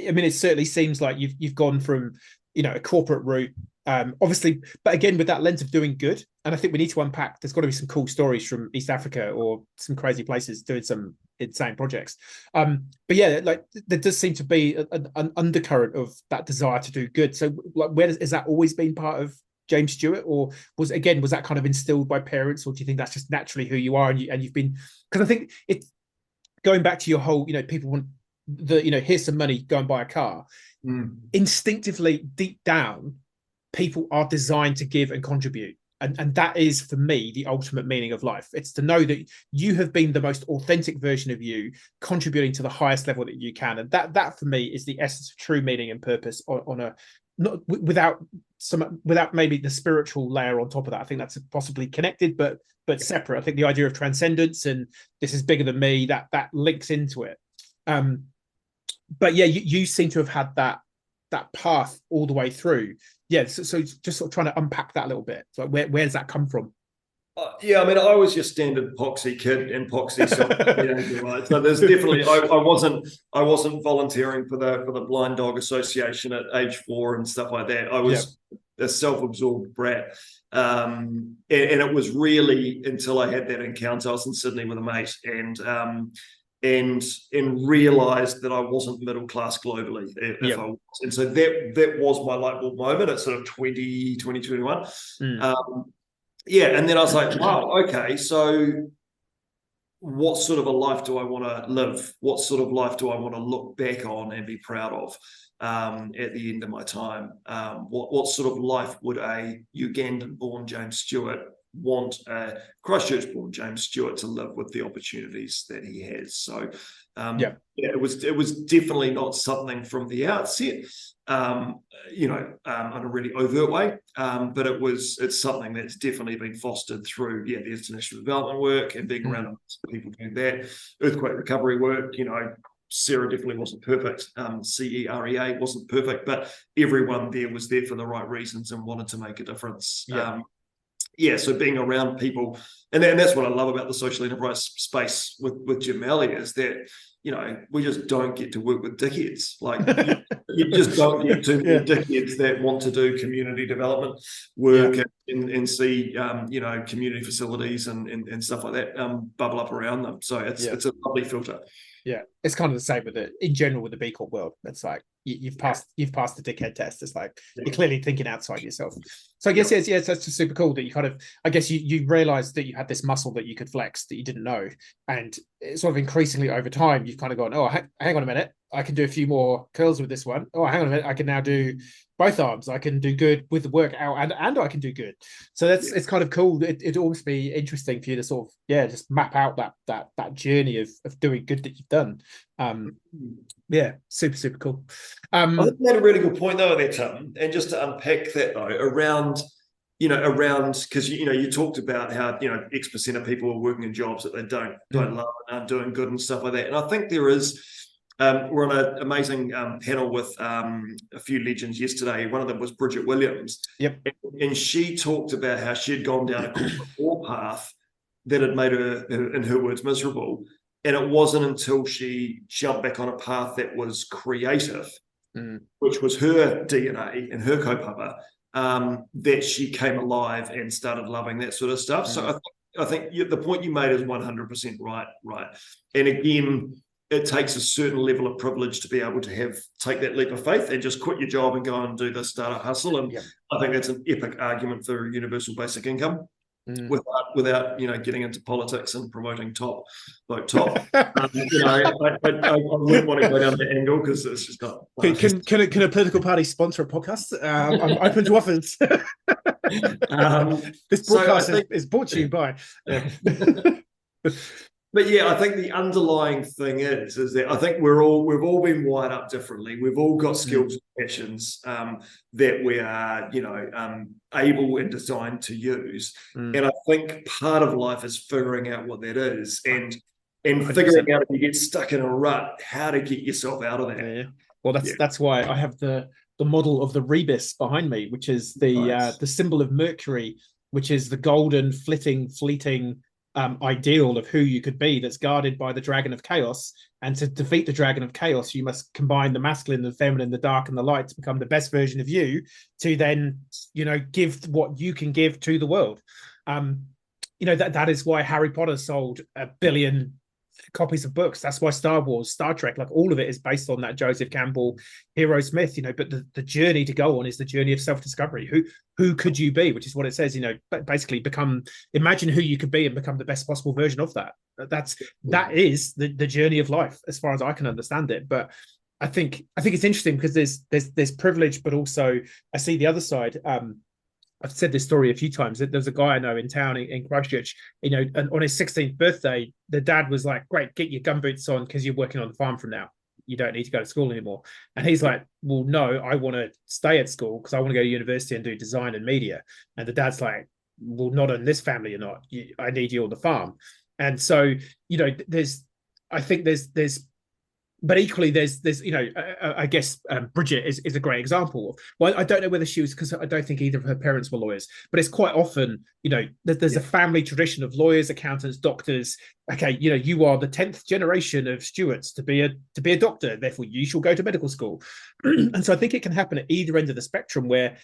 I mean, it certainly seems like you've gone from, a corporate route, obviously, but again, with that lens of doing good. And I think we need to unpack, there's got to be some cool stories from East Africa or some crazy places doing some insane projects. But yeah, like there does seem to be an undercurrent of that desire to do good. So like, has that always been part of James Stewart, or was that kind of instilled by parents, or do you think that's just naturally who you are, and you've been, because I think it's going back to your whole, people want here's some money, go and buy a car. Instinctively, deep down, people are designed to give and contribute, and that is, for me, the ultimate meaning of life. It's to know that you have been the most authentic version of you, contributing to the highest level that you can, and that for me is the essence of true meaning and purpose on a, not without maybe the spiritual layer on top of that. I think that's possibly connected, but separate. I think the idea of transcendence and this is bigger than me, that links into it. But yeah, you seem to have had that path all the way through. Yeah, so just sort of trying to unpack that a little bit. So where does that come from? Yeah, I mean, I was your standard poxy kid and poxy self, right? So there's definitely, I wasn't volunteering for the Blind Dog Association at age 4 and stuff like that. I was a self-absorbed brat, and it was really until I had that encounter. I was in Sydney with a mate, and realized that I wasn't middle class globally if I was. And so that was my light bulb moment at sort of 2021. And then I was like, wow, okay, so what sort of a life do I want to live? What sort of life do I want to look back on and be proud of at the end of my time? What sort of life would a Ugandan-born James Stewart want a Christchurch-born James Stewart to live with the opportunities that he has? So it was definitely not something from the outset, in a really overt way, but it's something that's definitely been fostered through the international development work and being around people doing that, earthquake recovery work. Sarah definitely wasn't perfect. CEREA wasn't perfect, but everyone there was there for the right reasons and wanted to make a difference. So being around people, and that's what I love about the social enterprise space with Gemelli, is that, we just don't get to work with dickheads. Like you just don't get too many dickheads that want to do community development work and see, community facilities and stuff like that bubble up around them. So it's a lovely filter. Yeah, it's kind of the same with in general with the B Corp world. It's like you've passed the dickhead test. It's like you're clearly thinking outside yourself. So I guess that's just super cool that you kind of, I guess you realized that you had this muscle that you could flex that you didn't know, and it's sort of increasingly over time you've kind of gone, oh, hang on a minute, I can do a few more curls with this one. Oh, hang on a minute, I can now do both arms. I can do good with the workout, and I can do good. So it's kind of cool. It'd always be interesting for you to sort of just map out that journey of doing good that you've done. Super cool. I think you made a really good point though there, Tim, and just to unpack that though, around because you talked about how X% of people are working in jobs that they don't love and aren't doing good and stuff like that. And I think there is. We're on an amazing panel with a few legends yesterday. One of them was Bridget Williams. And she talked about how she had gone down a corporate path that had made her, in her words, miserable. And it wasn't until she jumped back on a path that was creative, which was her DNA and her kaupapa, that she came alive and started loving that sort of stuff. So I think the point you made is 100% right. And again, it takes a certain level of privilege to be able to take that leap of faith and just quit your job and go and do this startup hustle. And I think that's an epic argument for universal basic income. Without getting into politics and promoting vote top. I wouldn't want to go down the angle because it's just not. Can a political party sponsor a podcast? I'm open to offers. This broadcast is brought to you by. But yeah, I think the underlying thing is that I think we've all been wired up differently. We've all got skills and passions that we are, able and designed to use. And I think part of life is figuring out what that is and figuring out if you get stuck in a rut, how to get yourself out of that. Yeah. Well, that's why I have the model of the rebus behind me, which is the symbol of Mercury, which is the golden, fleeting ideal of who you could be, that's guarded by the dragon of chaos. And to defeat the dragon of chaos, you must combine the masculine, the feminine, the dark, and the light to become the best version of you, to then give what you can give to the world. That is why Harry Potter sold 1 billion copies of books. That's why Star Wars, Star Trek, like all of it is based on that Joseph Campbell hero myth. But the journey to go on is the journey of self-discovery. Who could you be, which is what it says. Basically imagine who you could be and become the best possible version of that. That is the journey of life, as far as I can understand it. But I think it's interesting because there's privilege, but also I see the other side. I've said this story a few times. There's a guy I know in town in Christchurch, and on his 16th birthday, the dad was like, "Great, get your gumboots on because you're working on the farm from now. You don't need to go to school anymore." And he's like, "Well, no, I want to stay at school because I want to go to university and do design and media." And the dad's like, "Well, not in this family, you're not. I need you on the farm." And so, but equally, there's I guess Bridget is a great example. Well, I don't know whether she was, because I don't think either of her parents were lawyers, but it's quite often, there's a family tradition of lawyers, accountants, doctors. Okay, you are the 10th generation of Stewarts to be a doctor, therefore you shall go to medical school. And so I think it can happen at either end of the spectrum, where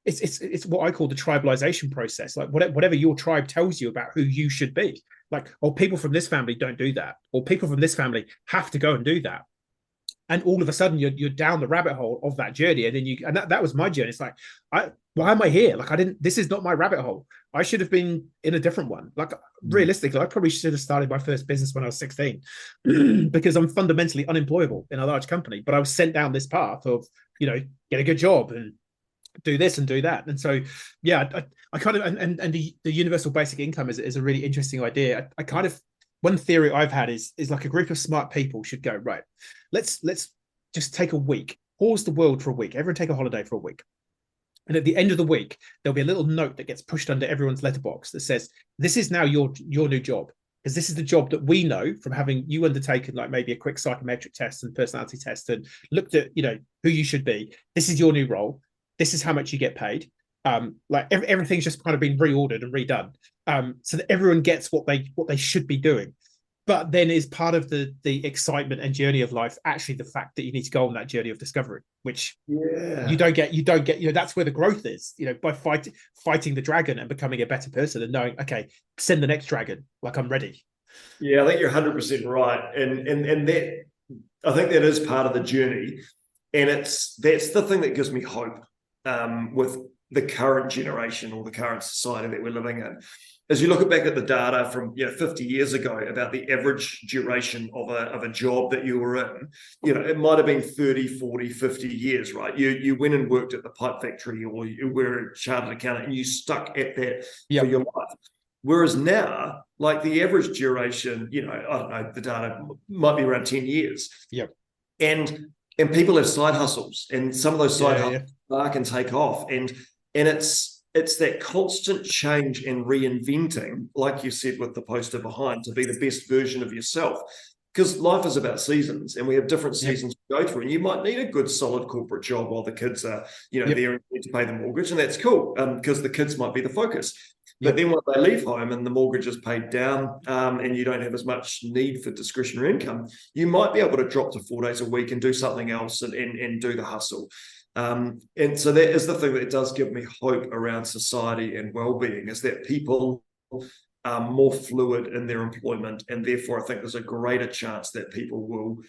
it's what I call the tribalization process. Like whatever your tribe tells you about who you should be. Like, people from this family don't do that, or people from this family have to go and do that. And all of a sudden you're down the rabbit hole of that journey. And then that was my journey. It's like, why am I here? Like, this is not my rabbit hole. I should have been in a different one. Like, realistically, I probably should have started my first business when I was 16 because I'm fundamentally unemployable in a large company, but I was sent down this path of, get a good job and do this and do that. And so, I kind of, and the universal basic income is a really interesting idea. I kind of, one theory I've had is like a group of smart people should go, right, let's just take a week, pause the world for a week, everyone take a holiday for a week. And at the end of the week, there'll be a little note that gets pushed under everyone's letterbox that says, this is now your new job. Because this is the job that we know from having you undertaken, like maybe a quick psychometric test and personality test and looked at, who you should be. This is your new role. This is how much you get paid. Everything's just kind of been reordered and redone, so that everyone gets what they should be doing. But then is part of the excitement and journey of life actually the fact that you need to go on that journey of discovery, which you don't get. That's where the growth is. By fighting the dragon and becoming a better person and knowing, okay, send the next dragon. Like, I'm ready. Yeah, I think you're 100% right, and that, I think that is part of the journey, and that's the thing that gives me hope. With the current generation or the current society that we're living in, as you look back at the data from 50 years ago about the average duration of a job that you were in, it might have been 30, 40, 50 years, right? You went and worked at the pipe factory, or you were a chartered accountant, and you stuck at that for your life. Whereas now, like, the average duration, I don't know, the data might be around 10 years. Yep. And people have side hustles, and some of those side hustles can take off, and it's that constant change and reinventing, like you said with the poster behind, to be the best version of yourself. Because life is about seasons, and we have different seasons to go through, and you might need a good solid corporate job while the kids are there and need to pay the mortgage, and that's cool, because the kids might be the focus. But then when they leave home and the mortgage is paid down, and you don't have as much need for discretionary income, you might be able to drop to 4 days a week and do something else and do the hustle. And so that is the thing that does give me hope around society and well-being, is that people more fluid in their employment, and therefore I think there's a greater chance that people will,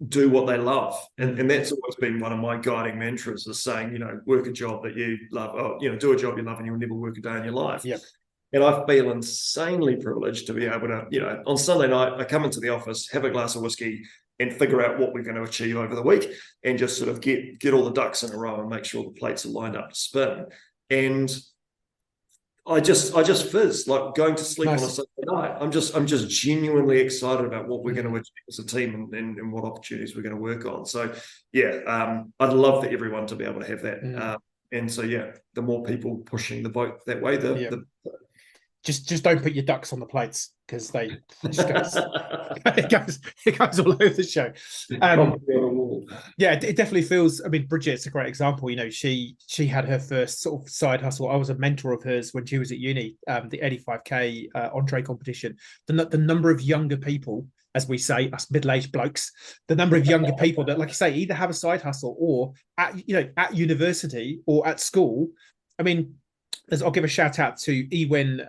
do what they love. And that's always been one of my guiding mantras, is saying, work a job that you love, do a job you love, and you'll never work a day in your life. Yep. And I feel insanely privileged to be able to, on Sunday night, I come into the office, have a glass of whiskey, and figure out what we're going to achieve over the week, and just sort of get all the ducks in a row and make sure the plates are lined up to spin. And I just fizz, like going to sleep on a Sunday night. I'm just genuinely excited about what we're going to achieve as a team, and what opportunities we're going to work on. So I'd love for everyone to be able to have that. And so the more people pushing the boat that way, the just don't put your ducks on the plates, because it goes all over the show. It definitely feels. I mean, Bridget's a great example. She had her first sort of side hustle. I was a mentor of hers when she was at uni. The 85K entree competition. The number of younger people, as we say, us middle-aged blokes, the number of younger people that, like you say, either have a side hustle or at university or at school. I mean, I'll give a shout out to Ewen.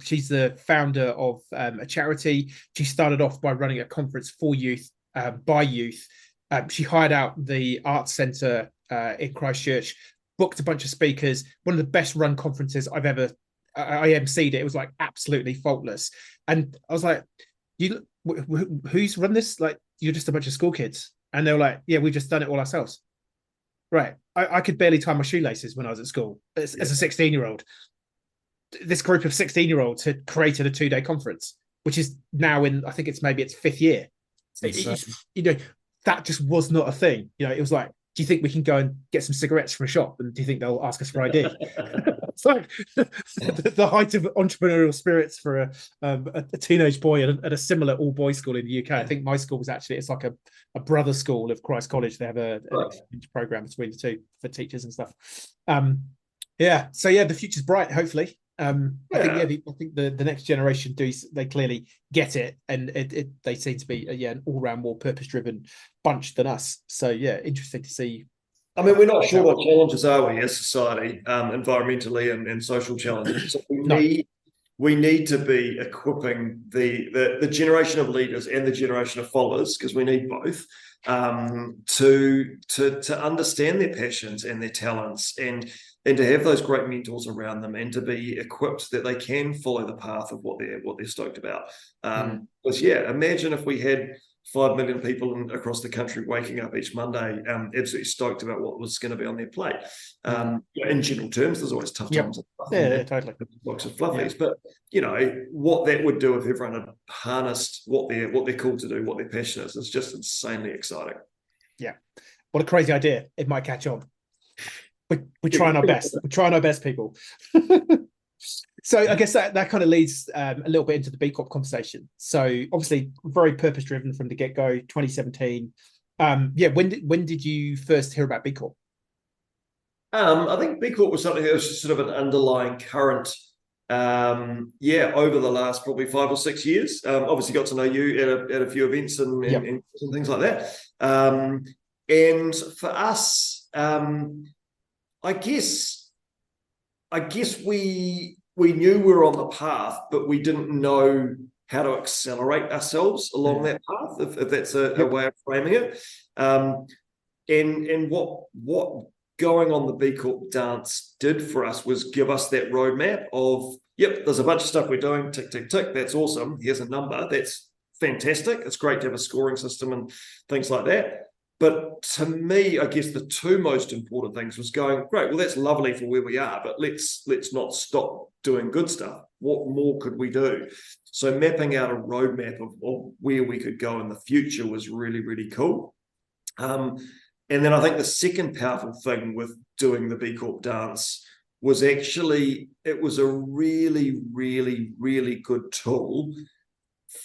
She's the founder of a charity. She started off by running a conference for youth, by youth. She hired out the Arts Centre in Christchurch, booked a bunch of speakers. One of the best run conferences I've ever I emceed it. It was like absolutely faultless. And I was like, who's run this? Like, you're just a bunch of school kids. And they were like, yeah, we've just done it all ourselves. Right. I could barely tie my shoelaces when I was at school as a 16-year-old. This group of 16-year-olds had created a 2-day conference, which is now I think it's maybe its 5th year. That just was not a thing. It was like, do you think we can go and get some cigarettes from a shop? And do you think they'll ask us for ID? It's like the height of entrepreneurial spirits for a teenage boy at a similar all-boys school in the UK. I think my school was it's like a brother school of Christ College. They have an exchange program between the two for teachers and stuff. So the future's bright, hopefully. I think the next generation they clearly get it, and they seem to be an all-round more purpose-driven bunch than us. So interesting to see. I mean, we're not short on challenges, are we, as society, environmentally and social challenges? So we need to be equipping the generation of leaders and the generation of followers, because we need both, to understand their passions and their talents, and to have those great mentors around them, and to be equipped that they can follow the path of what they're stoked about. Because imagine if we had 5 million people across the country waking up each Monday absolutely stoked about what was going to be on their plate. In general terms, there's always tough times. Totally. Box of fluffies, but what that would do if everyone had harnessed what they're called to do, what their passion is just insanely exciting. Yeah, what a crazy idea! It might catch on. We're trying our best. We're trying our best, people. So I guess that kind of leads a little bit into the B Corp conversation. So obviously very purpose driven from the get go. 2017. When did you first hear about B Corp? I think B Corp was something that was just sort of an underlying current. Over the last probably 5 or 6 years. Obviously got to know you at a few events and things like that. And for us, I guess we knew we were on the path, but we didn't know how to accelerate ourselves along that path, if that's a way of framing it. And what going on the B Corp dance did for us was give us that roadmap of, there's a bunch of stuff we're doing, tick, tick, tick, that's awesome. Here's a number, that's fantastic. It's great to have a scoring system and things like that. But to me, I guess the two most important things was going, great, well, that's lovely for where we are, but let's not stop doing good stuff. What more could we do? So mapping out a roadmap of where we could go in the future was really, really cool. And then I think the second powerful thing with doing the B Corp dance was actually, it was a really, really, really good tool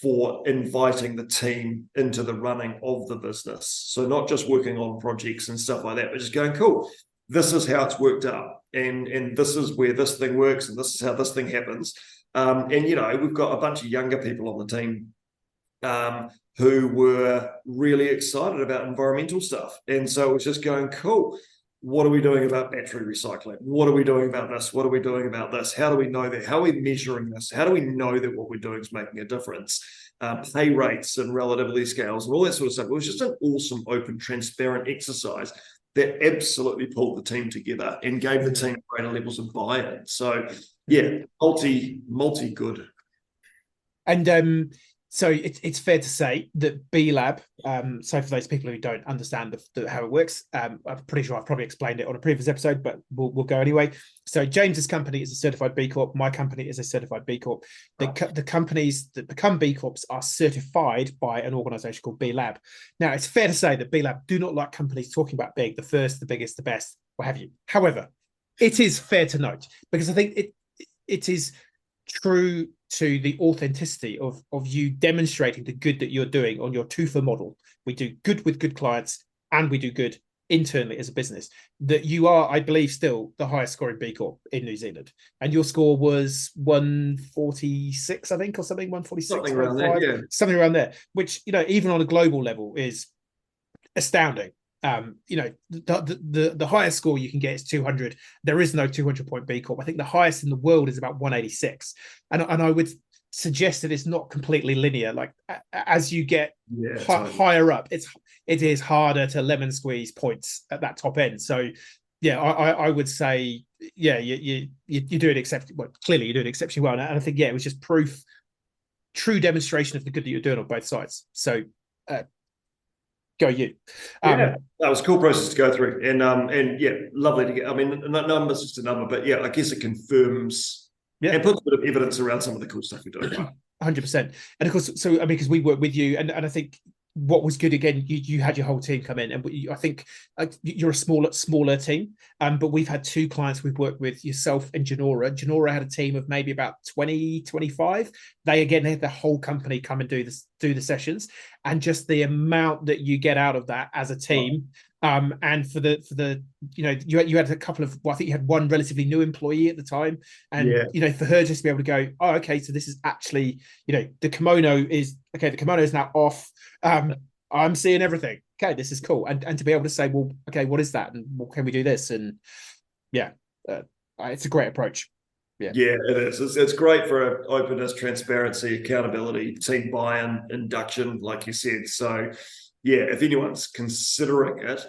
for inviting the team into the running of the business. So not just working on projects and stuff like that, but just going, cool, this is how it's worked out. And this is where this thing works, and this is how this thing happens. We've got a bunch of younger people on the team who were really excited about environmental stuff. And so it was just going, cool, what are we doing about battery recycling? What are we doing about this? What are we doing about this? How do we know that? How are we measuring this? How do we know that what we're doing is making a difference? Pay rates and relativity scales and all that sort of stuff. It was just an awesome, open, transparent exercise that absolutely pulled the team together and gave the team greater levels of buy-in. So yeah, multi good. And so it's fair to say that B Lab, so for those people who don't understand how it works, I'm pretty sure I've probably explained it on a previous episode, but we'll go anyway. So James's company is a certified B Corp. My company is a certified B Corp. The companies that become B Corps are certified by an organization called B Lab. Now, it's fair to say that B Lab do not like companies talking about big, the first, the biggest, the best, what have you. However, it is fair to note, because I think it is true to the authenticity of you demonstrating the good that you're doing on your two-for model. We do good with good clients and we do good internally as a business, that you are, I believe, still the highest scoring B Corp in New Zealand. And your score was 146, I think, or something, 146, something around there, yeah. Something around there, which, even on a global level is astounding. The highest score you can get is 200. There is no 200-point B Corp. I think the highest in the world is about 186. And I would suggest that it's not completely linear. Like as you get higher up, it is harder to lemon squeeze points at that top end. So yeah, I would say, yeah, you're doing exceptionally well. Clearly, you're doing exceptionally well. And I think, yeah, it was just true demonstration of the good that you're doing on both sides. So go you. Yeah, that was a cool process to go through, and yeah, lovely to get. I mean, that number's just a number, but yeah, I guess it confirms and puts a bit of evidence around some of the cool stuff we're doing. 100%. And of course, so I mean, because we work with you, and I think what was good again, you had your whole team come in, and I think you're a smaller team, but we've had two clients we've worked with, yourself and Genora. Genora had a team of maybe about 20-25. They had the whole company come and do the sessions, and just the amount that you get out of that as a team. And for the you had a couple of, well, I think you had one relatively new employee at the time, and for her just to be able to go, oh, okay, so this is actually, the kimono is now off. I'm seeing everything. Okay, this is cool, and to be able to say, well, okay, what is that, and can we do this? And it's a great approach. Yeah, it is. It's great for openness, transparency, accountability, team buy-in, induction, like you said. So yeah, if anyone's considering it,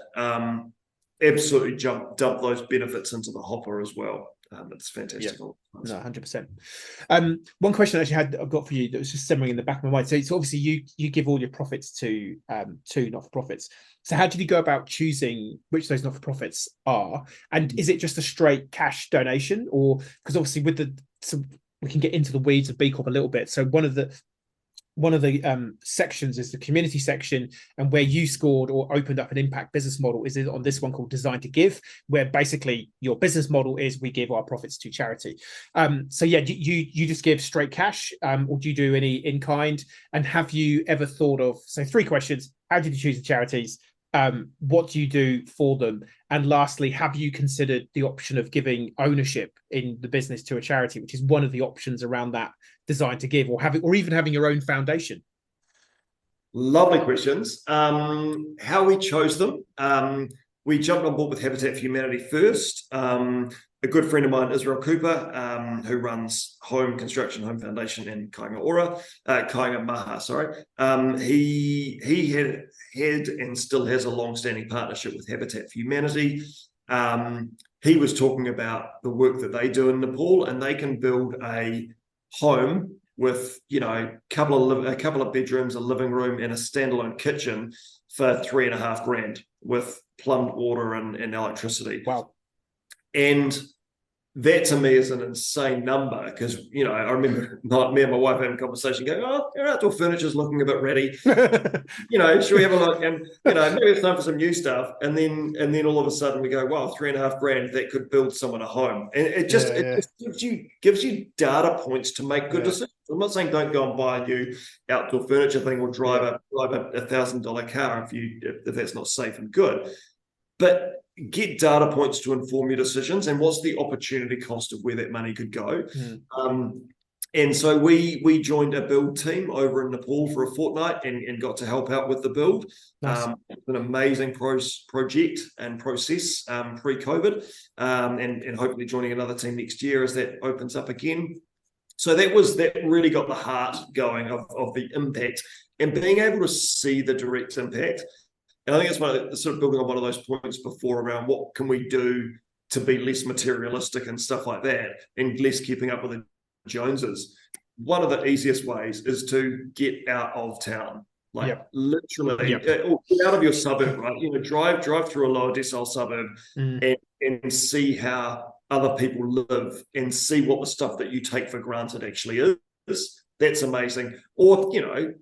absolutely dump those benefits into the hopper as well. It's fantastic. Yeah. No, 100%. One question I've got for you that was just simmering in the back of my mind. So obviously you give all your profits to not-for-profits. So how did you go about choosing which those not-for-profits are? And is it just a straight cash donation, or because obviously we can get into the weeds of B Corp a little bit. So one of the sections is the community section, and where you scored or opened up an impact business model is on this one called Design to Give, where basically your business model is we give our profits to charity. So yeah, you just give straight cash, or do you do any in kind? And have you ever thought of, so 3 questions: how did you choose the charities? What do you do for them? And lastly, have you considered the option of giving ownership in the business to a charity, which is one of the options around that Design to Give, or even having your own foundation? Lovely questions. How we chose them. We jumped on board with Habitat for Humanity first. A good friend of mine, Israel Cooper, who runs Home Construction, Home Foundation in Kainga Maha, sorry. He had and still has a long-standing partnership with Habitat for Humanity. He was talking about the work that they do in Nepal, and they can build a home with a couple of bedrooms, a living room, and a standalone kitchen for $3,500 with plumbed water and electricity. Wow. And that to me is an insane number, because I remember me and my wife having a conversation going, oh, our outdoor furniture's looking a bit ratty. Should we have a look? And maybe it's time for some new stuff. And then all of a sudden we go, wow, $3,500, that could build someone a home. And it just gives you data points to make good decisions. I'm not saying don't go and buy a new outdoor furniture thing or drive a $1,000 car if that's not safe and good. But get data points to inform your decisions, and what's the opportunity cost of where that money could go. And so we joined a build team over in Nepal for a fortnight and got to help out with the build. Nice. It's an amazing project and process pre-COVID, and hopefully joining another team next year as that opens up again. So that really got the heart going of the impact and being able to see the direct impact. And I think it's sort of building on one of those points before around what can we do to be less materialistic and stuff like that, and less keeping up with the Joneses. One of the easiest ways is to get out of town, literally get out of your suburb, right? Drive through a lower decile suburb and see how other people live and see what the stuff that you take for granted actually is. That's amazing. Or,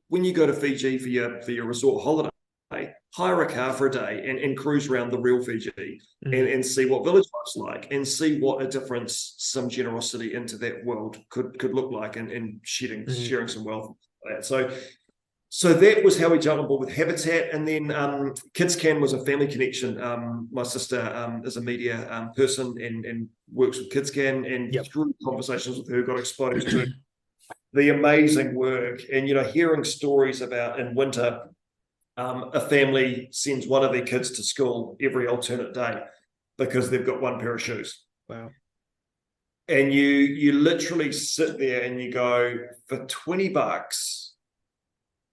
when you go to Fiji for your resort holiday, hire a car for a day and cruise around the real Fiji and see what village life's like, and see what a difference some generosity into that world could look like, and sharing some wealth. So that was how we jumped on board with Habitat. And then Kids Can was a family connection. My sister is a media person and works with Kids Can, and through conversations with her, got exposed to the amazing work. And, hearing stories about in winter, a family sends one of their kids to school every alternate day because they've got one pair of shoes. Wow. And you literally sit there and you go, for $20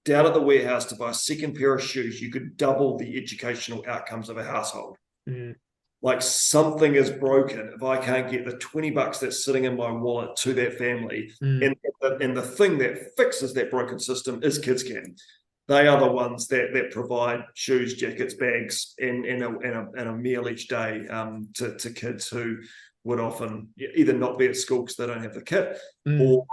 down at the warehouse to buy a second pair of shoes, you could double the educational outcomes of a household. Like, something is broken if I can't get the $20 that's sitting in my wallet to that family. And the thing that fixes that broken system is Kids Can. They are the ones that provide shoes, jackets, bags, and a meal each day to kids who would often either not be at school because they don't have the kit, or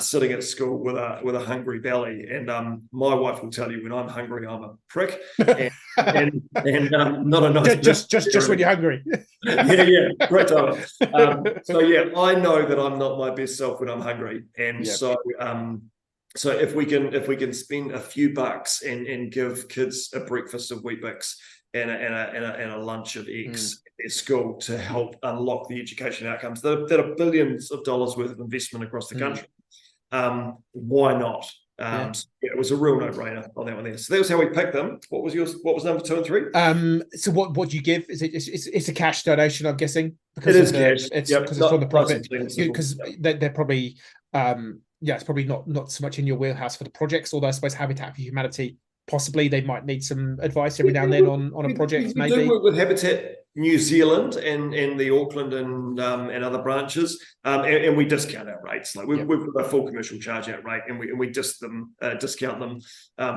sitting at school with a hungry belly. And my wife will tell you, when I'm hungry, I'm a prick, and not a nice. Just when you're hungry. yeah, great time. So I know that I'm not my best self when I'm hungry, and so if we can spend a few bucks and give kids a breakfast of Weet-Bix and a lunch of eggs at school to help unlock the education outcomes that are billions of dollars worth of investment across the country, why not? It was a real no-brainer on that one there. So that was how we picked them. What was number 2 and 3? So what do you give? Is it's a cash donation, I'm guessing? Because it is cash. It's because it's from the profit. Because they're probably it's probably not so much in your wheelhouse for the projects, although I suppose Habitat for Humanity, possibly they might need some advice every now and then on a project. We do work with Habitat New Zealand and the Auckland and other branches, and we discount our rates. Like we've got a full commercial charge out rate, and we discount them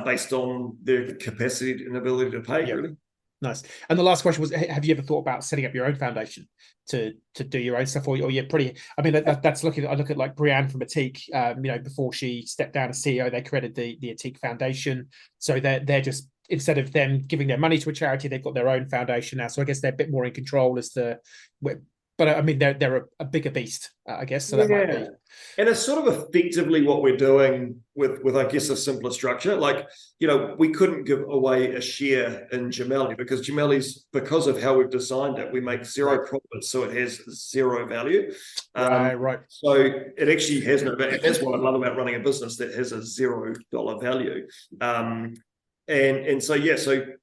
based on their capacity and ability to pay. Really. Nice. And the last question was, have you ever thought about setting up your own foundation to do your own stuff, or you're pretty? I mean, that's I look at like Brianne from Atique. Before she stepped down as CEO, they created the Atique Foundation. So they're just, instead of them giving their money to a charity, they've got their own foundation now. So I guess they're a bit more in control as to. But I mean, they're a bigger beast, I guess. So that might be. And it's sort of effectively what we're doing with I guess, a simpler structure. Like, we couldn't give away a share in Gemelli because Gemelli's, because of how we've designed it, we make zero profits, so it has zero value. Right. So it actually has no value. That's what I love about running a business that has a $0 value. And so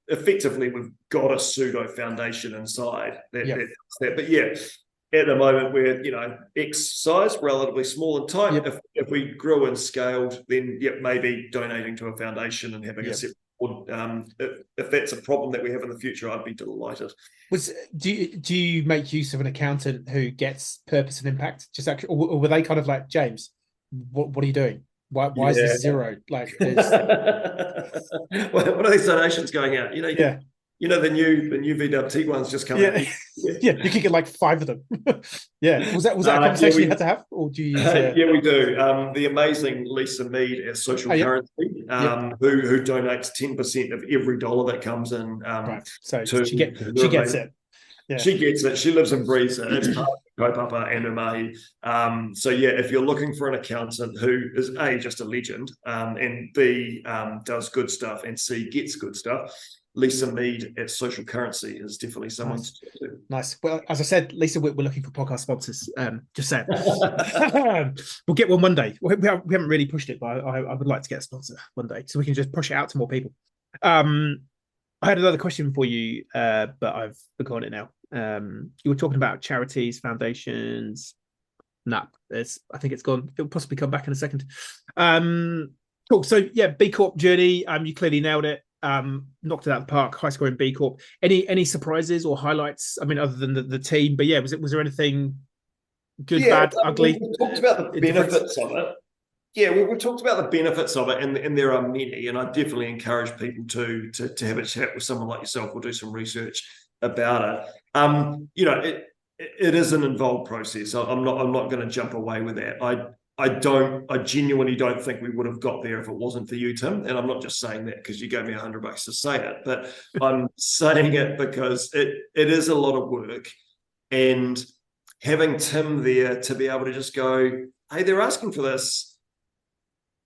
effectively we've got a pseudo foundation inside that. But at the moment we're X size, relatively small and tight. If we grew and scaled, then maybe donating to a foundation and having a separate board. If that's a problem that we have in the future, I'd be delighted. Do you make use of an accountant who gets purpose and impact? Just actually, or were they kind of like, James, what are you doing? Why is this zero? Like, what are these donations going out? The new VWT ones just come out. You could get like 5 of them. Was that a conversation you had to have, or do you? We do. The amazing Lisa Mead at Social Currency, who donates 10% of every dollar that comes in. So she gets it. Yeah. She gets it. She lives and breathes it. It's part of kaupapa and umahi. If you're looking for an accountant who is A, just a legend, and B, does good stuff, and C, gets good stuff, Lisa Mead at Social Currency is definitely someone Nice. to do. Nice. Well, as I said, Lisa, we're looking for podcast sponsors. Just saying. We'll get one day. We haven't really pushed it, but I would like to get a sponsor one day so we can just push it out to more people. I had another question for you, but I've forgotten it now. You were talking about charities, foundations. Nah, I think it's gone. It'll possibly come back in a second. Cool. So yeah, B Corp journey. You clearly nailed it. Knocked it out of the park. High score in B Corp. Any surprises or highlights? I mean, other than the team, but yeah, was there anything good, bad, ugly? We talked about the benefits of it. Yeah, we talked about the benefits of it, and there are many. And I definitely encourage people to have a chat with someone like yourself or do some research about it. It is an involved process. I'm not going to jump away with that. I genuinely don't think we would have got there if it wasn't for you, Tim. And I'm not just saying that because you gave me $100 to say it, but I'm saying it because it is a lot of work. And having Tim there to be able to just go, hey, they're asking for this.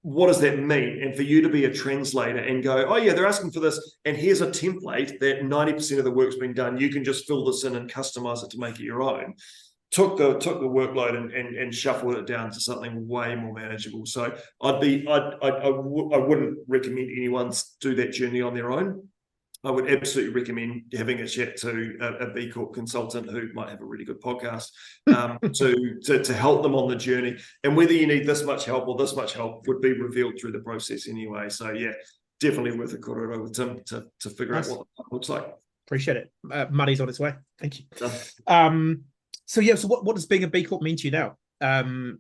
What does that mean? And for you to be a translator and go, oh yeah, they're asking for this, and here's a template that 90% of the work's been done. You can just fill this in and customize it to make it your own. Took the workload and shuffled it down to something way more manageable. So I wouldn't recommend anyone do that journey on their own. I would absolutely recommend having a chat to a B Corp consultant who might have a really good podcast to help them on the journey. And whether you need this much help or this much help would be revealed through the process anyway. So yeah, definitely worth a korero with Tim to figure out what it looks like. Appreciate it. Money's on its way. Thank you. So yeah, so what does being a B Corp mean to you now? Do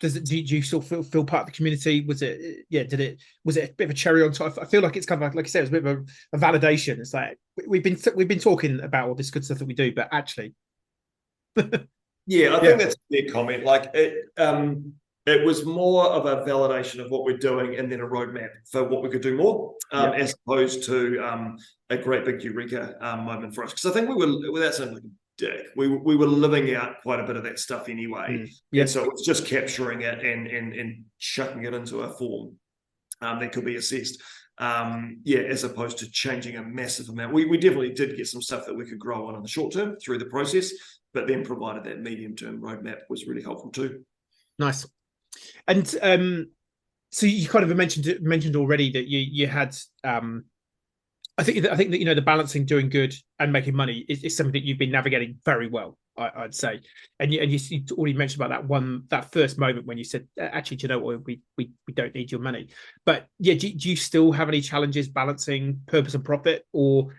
you still feel part of the community? Was it a bit of a cherry on top? I feel like it's kind of like you said, it's a bit of a validation. It's like we've been talking about all this good stuff that we do, but actually, yeah, I think that's a fair comment. Like it was more of a validation of what we're doing and then a roadmap for what we could do more, as opposed to a great big eureka moment for us. Because I think we were, without saying like a dick, we were living out quite a bit of that stuff anyway. And so it's just capturing it and chucking it into a form that could be assessed. As opposed to changing a massive amount. We definitely did get some stuff that we could grow on in the short term through the process, but then provided that medium term roadmap was really helpful too. Nice. And so you kind of mentioned already that you had I think that the balancing doing good and making money is something that you've been navigating very well, I'd say. And you already mentioned about that first moment when you said, actually, do you know what, we don't need your money. But yeah, do you still have any challenges balancing purpose and profit, or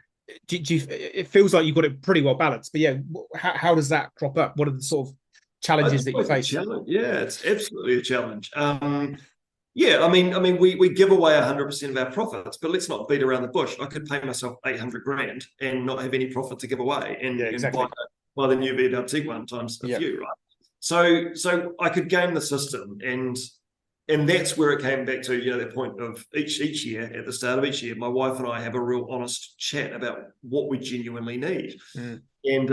do you it feels like you've got it pretty well balanced? But yeah, how does that crop up? What are the sort of challenges that you face? Yeah, it's absolutely a challenge. Yeah, I mean, we give away 100% of our profits, but let's not beat around the bush. I could pay myself 800 grand and not have any profit to give away, and buy the new VW Tiguan times a few, right? So I could game the system, and that's where it came back to, that point of each year, at the start of each year, my wife and I have a real honest chat about what we genuinely need. And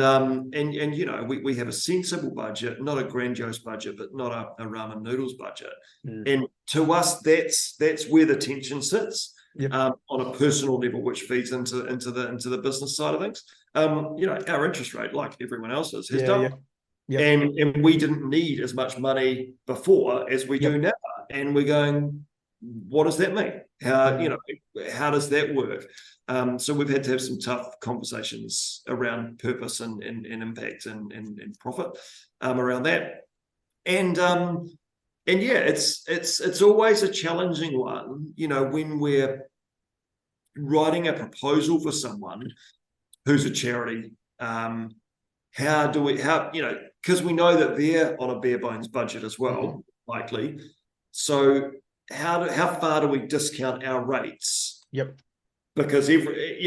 we have a sensible budget, not a grandiose budget, but not a ramen noodles budget. And to us, that's where the tension sits on a personal level, which feeds into the business side of things. Our interest rate, like everyone else's, has doubled. And we didn't need as much money before as we do now. And we're going, what does that mean? How does that work? So we've had to have some tough conversations around purpose and impact and profit around that. And it's always a challenging one, when we're writing a proposal for someone who's a charity. Because we know that they're on a bare bones budget as well, likely. So how far do we discount our rates? Because every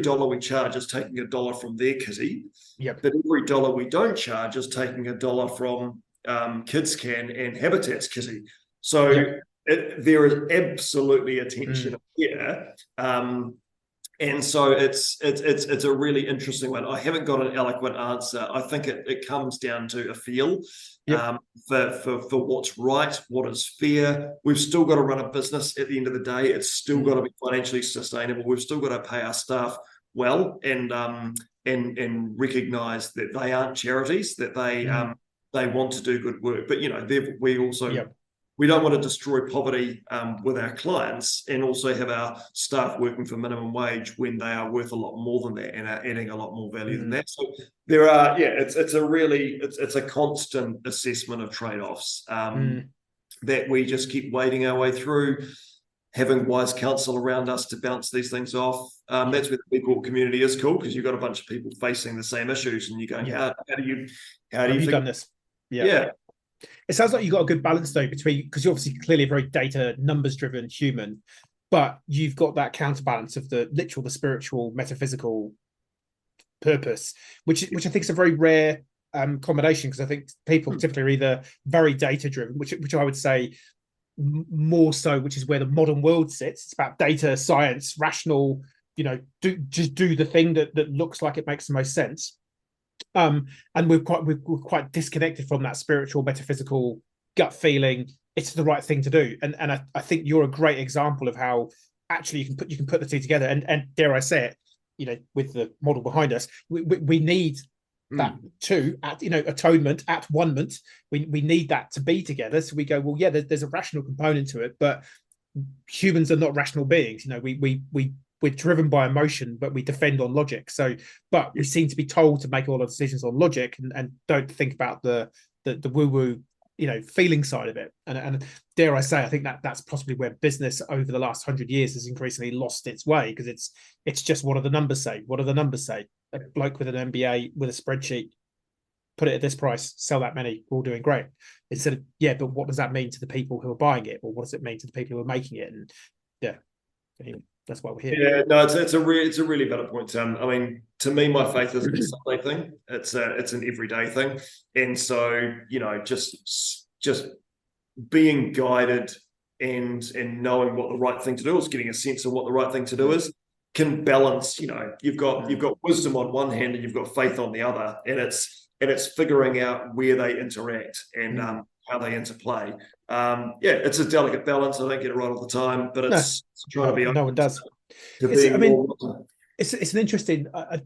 dollar we charge is taking $1 from their kitty. But every dollar we don't charge is taking $1 from Kids Can and Habitat's kitty. So there is absolutely a tension here. And so it's a really interesting one. I haven't got an eloquent answer. I think it comes down to a feel. Yep. For what's right, what is fair. We've still got to run a business at the end of the day. It's still got to be financially sustainable. We've still got to pay our staff well, and recognise that they aren't charities, that they want to do good work. But we also Yep. we don't want to destroy poverty with our clients and also have our staff working for minimum wage when they are worth a lot more than that and are adding a lot more value than that. So there are, it's a constant assessment of trade-offs that we just keep wading our way through, having wise counsel around us to bounce these things off. That's where the B Corp community is cool, because you've got a bunch of people facing the same issues, and you're going, how do you done this? Yeah. It sounds like you've got a good balance though between, because you're obviously clearly a very data, numbers driven human, but you've got that counterbalance of the literal, the spiritual, metaphysical purpose, which I think is a very rare combination, because I think people typically are either very data driven, which I would say more so, which is where the modern world sits. It's about data, science, rational, just do the thing that looks like it makes the most sense. And we're quite disconnected from that spiritual, metaphysical gut feeling. It's the right thing to do, and I think you're a great example of how actually you can put the two together. And dare I say it, with the model behind us, we need that too. At atonement, at one-ment, we need that to be together. So we go, well, yeah, there's a rational component to it, but humans are not rational beings. We're driven by emotion, but we defend on logic. But we seem to be told to make all our decisions on logic and don't think about the woo-woo, feeling side of it. And dare I say, I think that's possibly where business over the last 100 years has increasingly lost its way, because it's just, what do the numbers say? What do the numbers say? A bloke with an MBA with a spreadsheet, put it at this price, sell that many, we're all doing great. Instead of, but what does that mean to the people who are buying it? Or what does it mean to the people who are making it? And anyway, that's why we're here. Yeah, no, it's a really valid point, Tim. I mean, to me, my faith isn't a Sunday thing. It's an everyday thing. And so, just being guided and knowing what the right thing to do is, getting a sense of what the right thing to do is, can balance. You've got wisdom on one hand and you've got faith on the other, and it's figuring out where they interact and how they interplay. It's a delicate balance. I don't get it right all the time, but it's trying to be. No one does. It's an interesting. I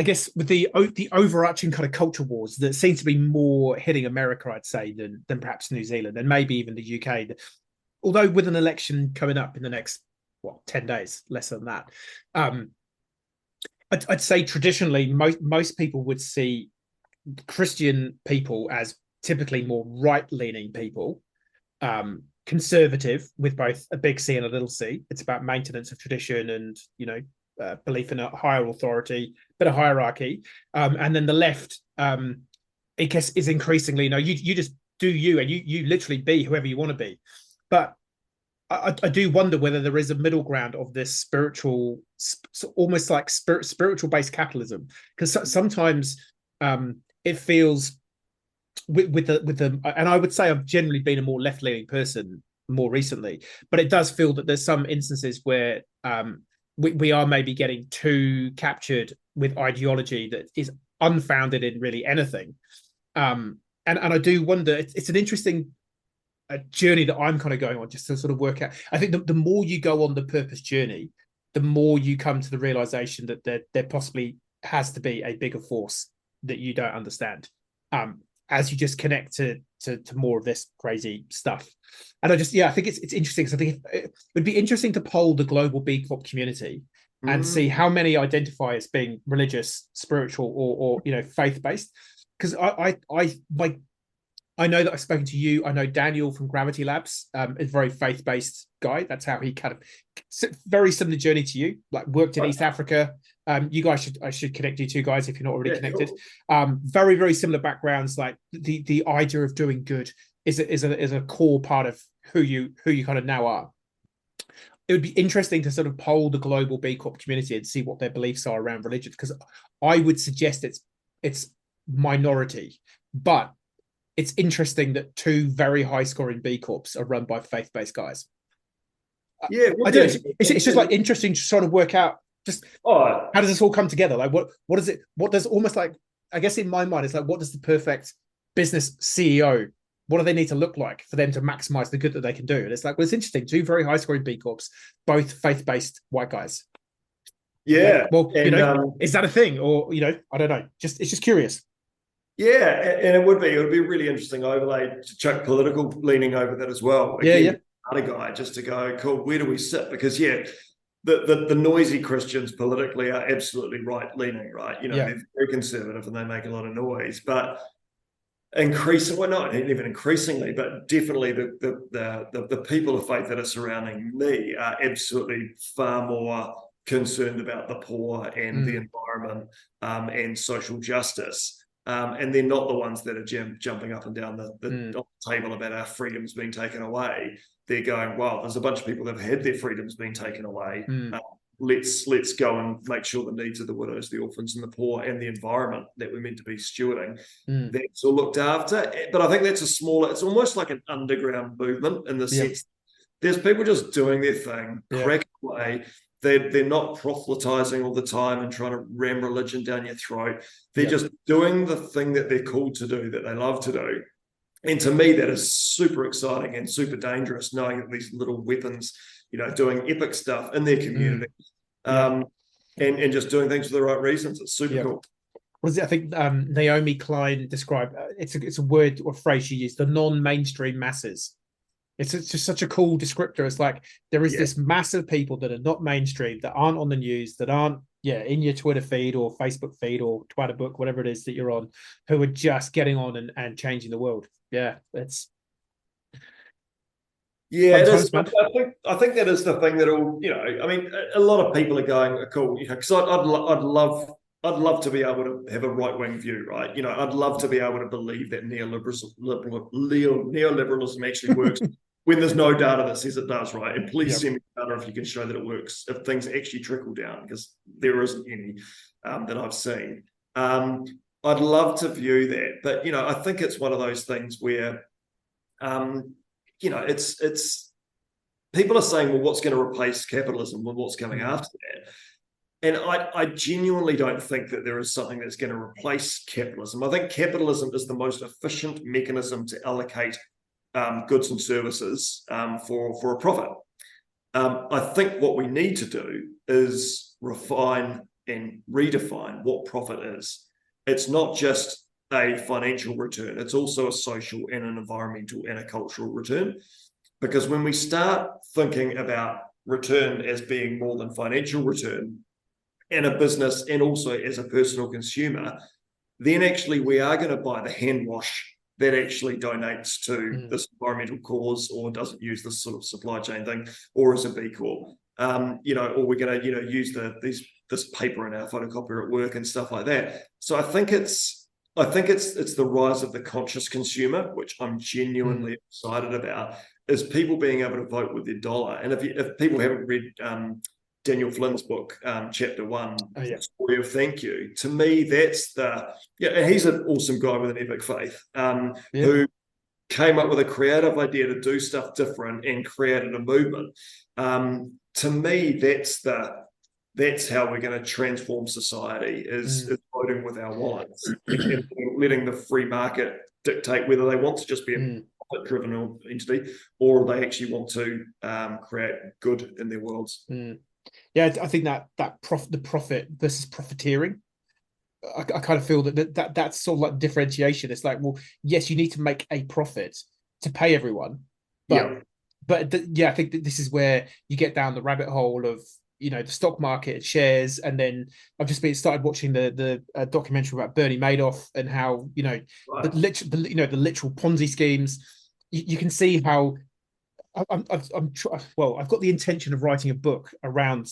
guess with the overarching kind of culture wars that seem to be more hitting America, I'd say, than perhaps New Zealand and maybe even the UK. Although with an election coming up in the next 10 days, less than that, I'd say traditionally most people would see Christian people as typically more right-leaning people, conservative with both a big C and a little c. It's about maintenance of tradition and belief in a higher authority, bit of hierarchy, and then the left, I guess, is increasingly you just do you, and you literally be whoever you want to be. But I do wonder whether there is a middle ground of this spiritual, almost like spiritual based capitalism, because sometimes it feels with the and I would say I've generally been a more left leaning person more recently, but it does feel that there's some instances where we are maybe getting too captured with ideology that is unfounded in really anything. And I do wonder, it's an interesting journey that I'm kind of going on, just to sort of work out. I think the more you go on the purpose journey, the more you come to the realization that there possibly has to be a bigger force that you don't understand, as you just connect to more of this crazy stuff. And I think it's interesting, because I think it would be interesting to poll the global B Corp community and see how many identify as being religious, spiritual, or faith based. Because I know that I've spoken to you. I know Daniel from Gravity Labs is a very faith-based guy. That's how he kind of, very similar journey to you, like worked in East Africa. You guys I should connect you two guys if you're not already connected. Cool. Very, very similar backgrounds. Like the idea of doing good is a core part of who you kind of now are. It would be interesting to sort of poll the global B Corp community and see what their beliefs are around religion, because I would suggest it's minority, but it's interesting that two very high scoring B Corps are run by faith-based guys. I don't know. It's just like interesting to sort of work out just how does this all come together? Like what does almost like, I guess in my mind, it's like, what does the perfect business CEO, what do they need to look like for them to maximize the good that they can do? And it's like, well, it's interesting. Two very high scoring B Corps, both faith-based white guys. Yeah. Well, And is that a thing? Or, I don't know. It's just curious. yeah, and it would be a really interesting overlay to chuck political leaning over that as well. Again, other guy just to go, cool, where do we sit? Because the noisy Christians politically are absolutely right leaning, right? They're very conservative and they make a lot of noise, but increasingly, well, not even increasingly, but definitely the people of faith that are surrounding me are absolutely far more concerned about the poor and the environment and social justice. And they're not the ones that are jumping up and down the table about our freedoms being taken away. They're going, well, there's a bunch of people that have had their freedoms being taken away. Let's go and make sure the needs of the widows, the orphans, and the poor, and the environment that we're meant to be stewarding, that's all looked after. But I think that's it's almost like an underground movement in the sense there's people just doing their thing, cracking away. They're not proselytizing all the time and trying to ram religion down your throat. They're just doing the thing that they're called to do, that they love to do. And to me, that is super exciting and super dangerous, knowing that these little weapons, doing epic stuff in their community, and just doing things for the right reasons. It's super cool. What is it? I think Naomi Klein described it's a word or phrase she used, the non-mainstream masses. It's just such a cool descriptor. It's like there is this mass of people that are not mainstream, that aren't on the news, that aren't in your Twitter feed or Facebook feed or Twitter book, whatever it is that you're on, who are just getting on and changing the world. Yeah, it's it is. I think that is the thing that'll, I mean, a lot of people are going, cool, because I'd love to be able to have a right-wing view, right? I'd love to be able to believe that neoliberalism actually works when there's no data that says it does, right? And please send me data if you can show that it works, if things actually trickle down, because there isn't any that I've seen. I'd love to view that, but I think it's one of those things where it's people are saying, well, what's going to replace capitalism? Well, what's coming after that? And I genuinely don't think that there is something that's going to replace capitalism. I think capitalism is the most efficient mechanism to allocate goods and services for a profit. I think what we need to do is refine and redefine what profit is. It's not just a financial return. It's also a social and an environmental and a cultural return. Because when we start thinking about return as being more than financial return in a business and also as a personal consumer, then actually we are going to buy the hand wash that actually donates to this environmental cause or doesn't use this sort of supply chain thing, or as a B Corp, or we're going to use this paper in our photocopier at work and stuff like that. So I think it's the rise of the conscious consumer, which I'm genuinely excited about, is people being able to vote with their dollar. And if people haven't read Daniel Flynn's book, chapter 1, Story of Thank You, to me, that's he's an awesome guy with an epic faith, who came up with a creative idea to do stuff different and created a movement. To me, that's how we're going to transform society, is voting with our wallets and letting the free market dictate whether they want to just be a profit-driven entity or they actually want to create good in their worlds. Yeah, I think the profit versus profiteering, I kind of feel that's sort of like differentiation. It's like, well, yes, you need to make a profit to pay everyone, but I think that this is where you get down the rabbit hole of the stock market and shares. And then I've just started watching the documentary about Bernie Madoff and how the literal Ponzi schemes. You can see how I've got the intention of writing a book around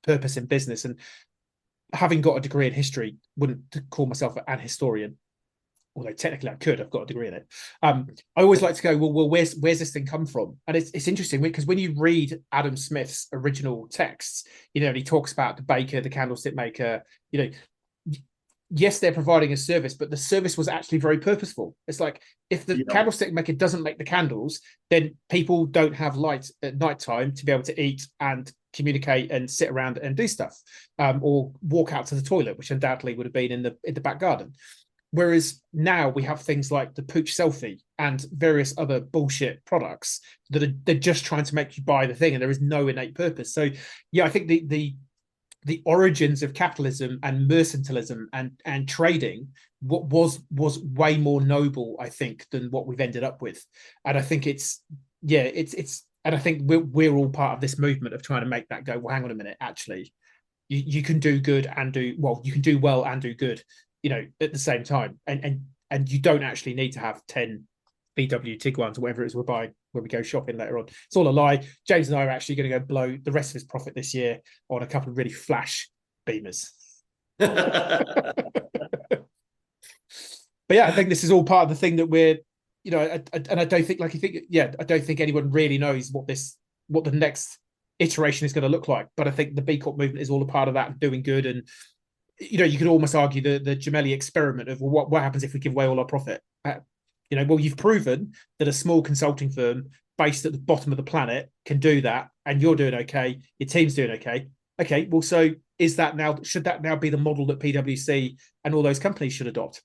purpose in business, and having got a degree in history, wouldn't call myself an historian, although technically I could. I've got a degree in it. I always like to go, well, where's this thing come from? And it's interesting because when you read Adam Smith's original texts, and he talks about the baker, the candlestick maker, yes, they're providing a service, but the service was actually very purposeful. It's like, if the candlestick maker doesn't make the candles, then people don't have light at nighttime to be able to eat and communicate and sit around and do stuff, or walk out to the toilet, which undoubtedly would have been in the back garden. Whereas now we have things like the pooch selfie and various other bullshit products that they're just trying to make you buy the thing, and there is no innate purpose. So yeah, I think the origins of capitalism and mercantilism and trading what was way more noble, I think, than what we've ended up with. And I think it's and I think we're all part of this movement of trying to make that go, well, hang on a minute, actually, you can do good and do well, you can do well and do good, at the same time. And you don't actually need to have 10 VW Tiguan's or whatever it is we're buying when we go shopping later on. It's all a lie. James and I are actually going to go blow the rest of his profit this year on a couple of really flash Beamers. But yeah, I think this is all part of the thing that we're, and I don't think, I don't think anyone really knows what the next iteration is going to look like. But I think the B Corp movement is all a part of that and doing good. And you could almost argue the Gemelli experiment of, well, what happens if we give away all our profit? Well, you've proven that a small consulting firm based at the bottom of the planet can do that, and you're doing okay, your team's doing okay. Okay, well, so should that now be the model that PwC and all those companies should adopt?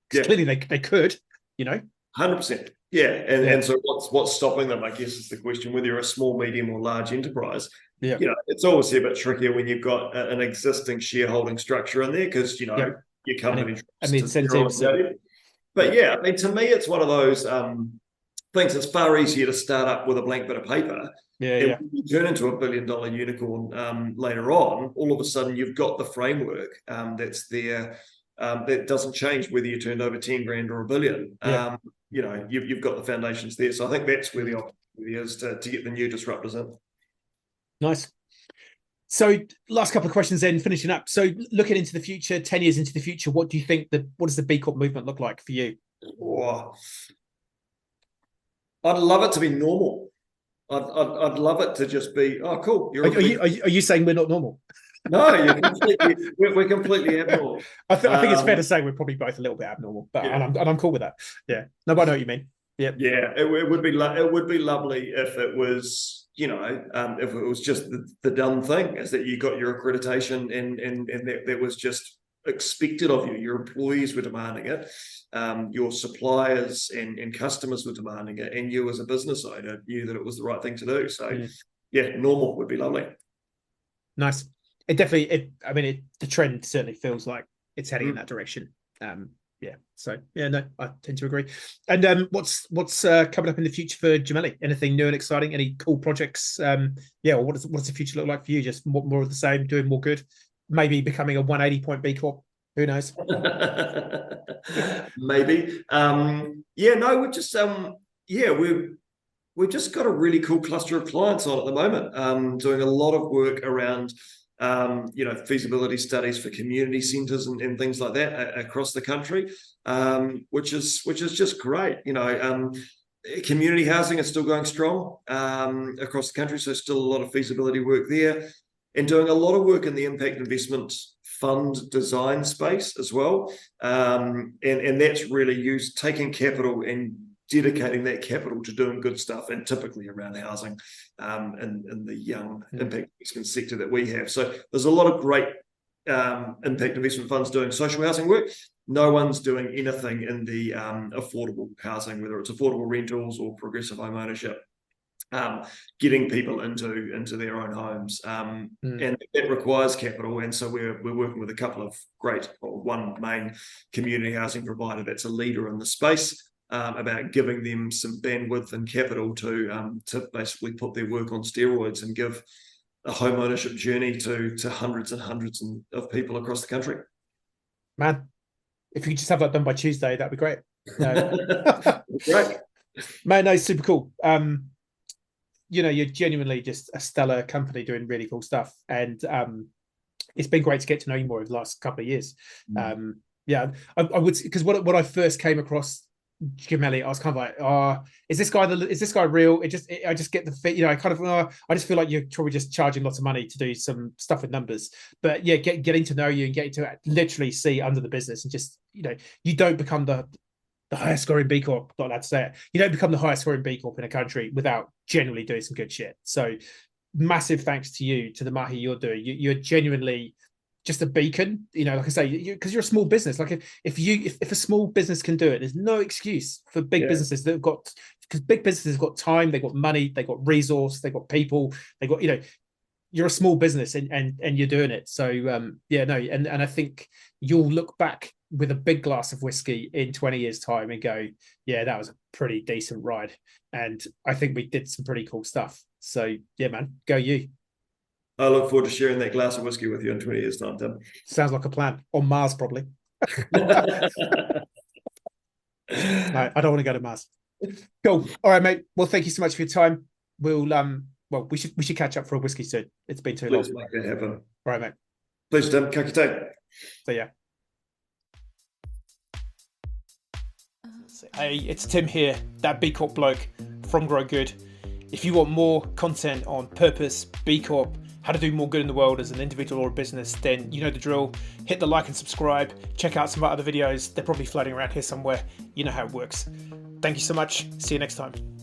Because clearly they could, 100%. Yeah. And so what's stopping them, I guess, is the question, whether you're a small, medium, or large enterprise. Yeah. It's obviously a bit trickier when you've got an existing shareholding structure in there, because, your company and the incentives. But yeah, I mean, to me, it's one of those things. It's far easier to start up with a blank bit of paper. Yeah. When you turn into $1 billion unicorn later on, all of a sudden you've got the framework that's there. That doesn't change whether you turned over 10 grand or $1 billion. Yeah. You've got the foundations there. So I think that's where the opportunity is to get the new disruptors in. Nice. So last couple of questions then, finishing up. So looking into the future, 10 years into the future, what do you think what does the B Corp movement look like for you? Oh, I'd love it to be normal. I'd love it to just be, oh, cool. Are you saying we're not normal? No, we're completely abnormal. I think it's fair to say we're probably both a little bit abnormal, but and I'm cool with that. Yeah, no, but I know what you mean. Yeah, it would be lovely if it was, if it was just the done thing, is that you got your accreditation and that was just expected of you. Your employees were demanding it, your suppliers and customers were demanding it, and you as a business owner knew that it was the right thing to do. So normal would be lovely. Nice. It definitely, the trend certainly feels like it's heading in that direction. So no, I tend to agree. And what's coming up in the future for Gemelli? Anything new and exciting? Any cool projects? Or what does the future look like for you? Just more of the same, doing more good, maybe becoming a 180-point B Corp. Who knows? Maybe. We're just we've just got a really cool cluster of clients on at the moment, doing a lot of work around feasibility studies for community centres and things like that across the country, which is just great. Community housing is still going strong across the country, so still a lot of feasibility work there, and doing a lot of work in the impact investment fund design space as well, and that's really taking capital and dedicating that capital to doing good stuff, and typically around housing in the young impact investment sector that we have. So there's a lot of great impact investment funds doing social housing work. No one's doing anything in the affordable housing, whether it's affordable rentals or progressive home ownership, getting people into their own homes, and that requires capital. And so we're working with a couple of one main community housing provider that's a leader in the space, about giving them some bandwidth and capital to basically put their work on steroids and give a home ownership journey to hundreds and hundreds of people across the country. Man, if you could just have that done by Tuesday, that'd be great. Great. Man, no, super cool. You're genuinely just a stellar company doing really cool stuff, and it's been great to get to know you more over the last couple of years. I would, because when I first came across Gemelli, I was kind of like, is this guy real? I just get the fit, I just feel like you're probably just charging lots of money to do some stuff with numbers. But yeah, getting to know you and getting to literally see under the business, and just you don't become the highest scoring B Corp. Not allowed to say it. You don't become the highest scoring B Corp in a country without generally doing some good shit. So massive thanks to you, to the mahi you're doing. You're genuinely just a beacon, like I say, because you're a small business. Like if a small business can do it, there's no excuse for big businesses that have got, because big businesses have got time, they've got money, they've got resource, they've got people, they've got, you're a small business and you're doing it. So and I think you'll look back with a big glass of whiskey in 20 years time and go, yeah, that was a pretty decent ride. And I think we did some pretty cool stuff. So yeah, man, go you. I look forward to sharing that glass of whiskey with you in 20 years time, Tim. Sounds like a plan. On Mars, probably. No, I don't want to go to Mars. Cool. All right, mate. Well, thank you so much for your time. We'll we should catch up for a whiskey soon. It's been too long. Please make that happen. All right, mate. Please, Tim. Ka kite. So yeah. Hey, it's Tim here, that B Corp bloke from Grow Good. If you want more content on purpose, B Corp, how to do more good in the world as an individual or a business, then you know the drill. Hit the like and subscribe. Check out some of our other videos. They're probably floating around here somewhere. You know how it works. Thank you so much. See you next time.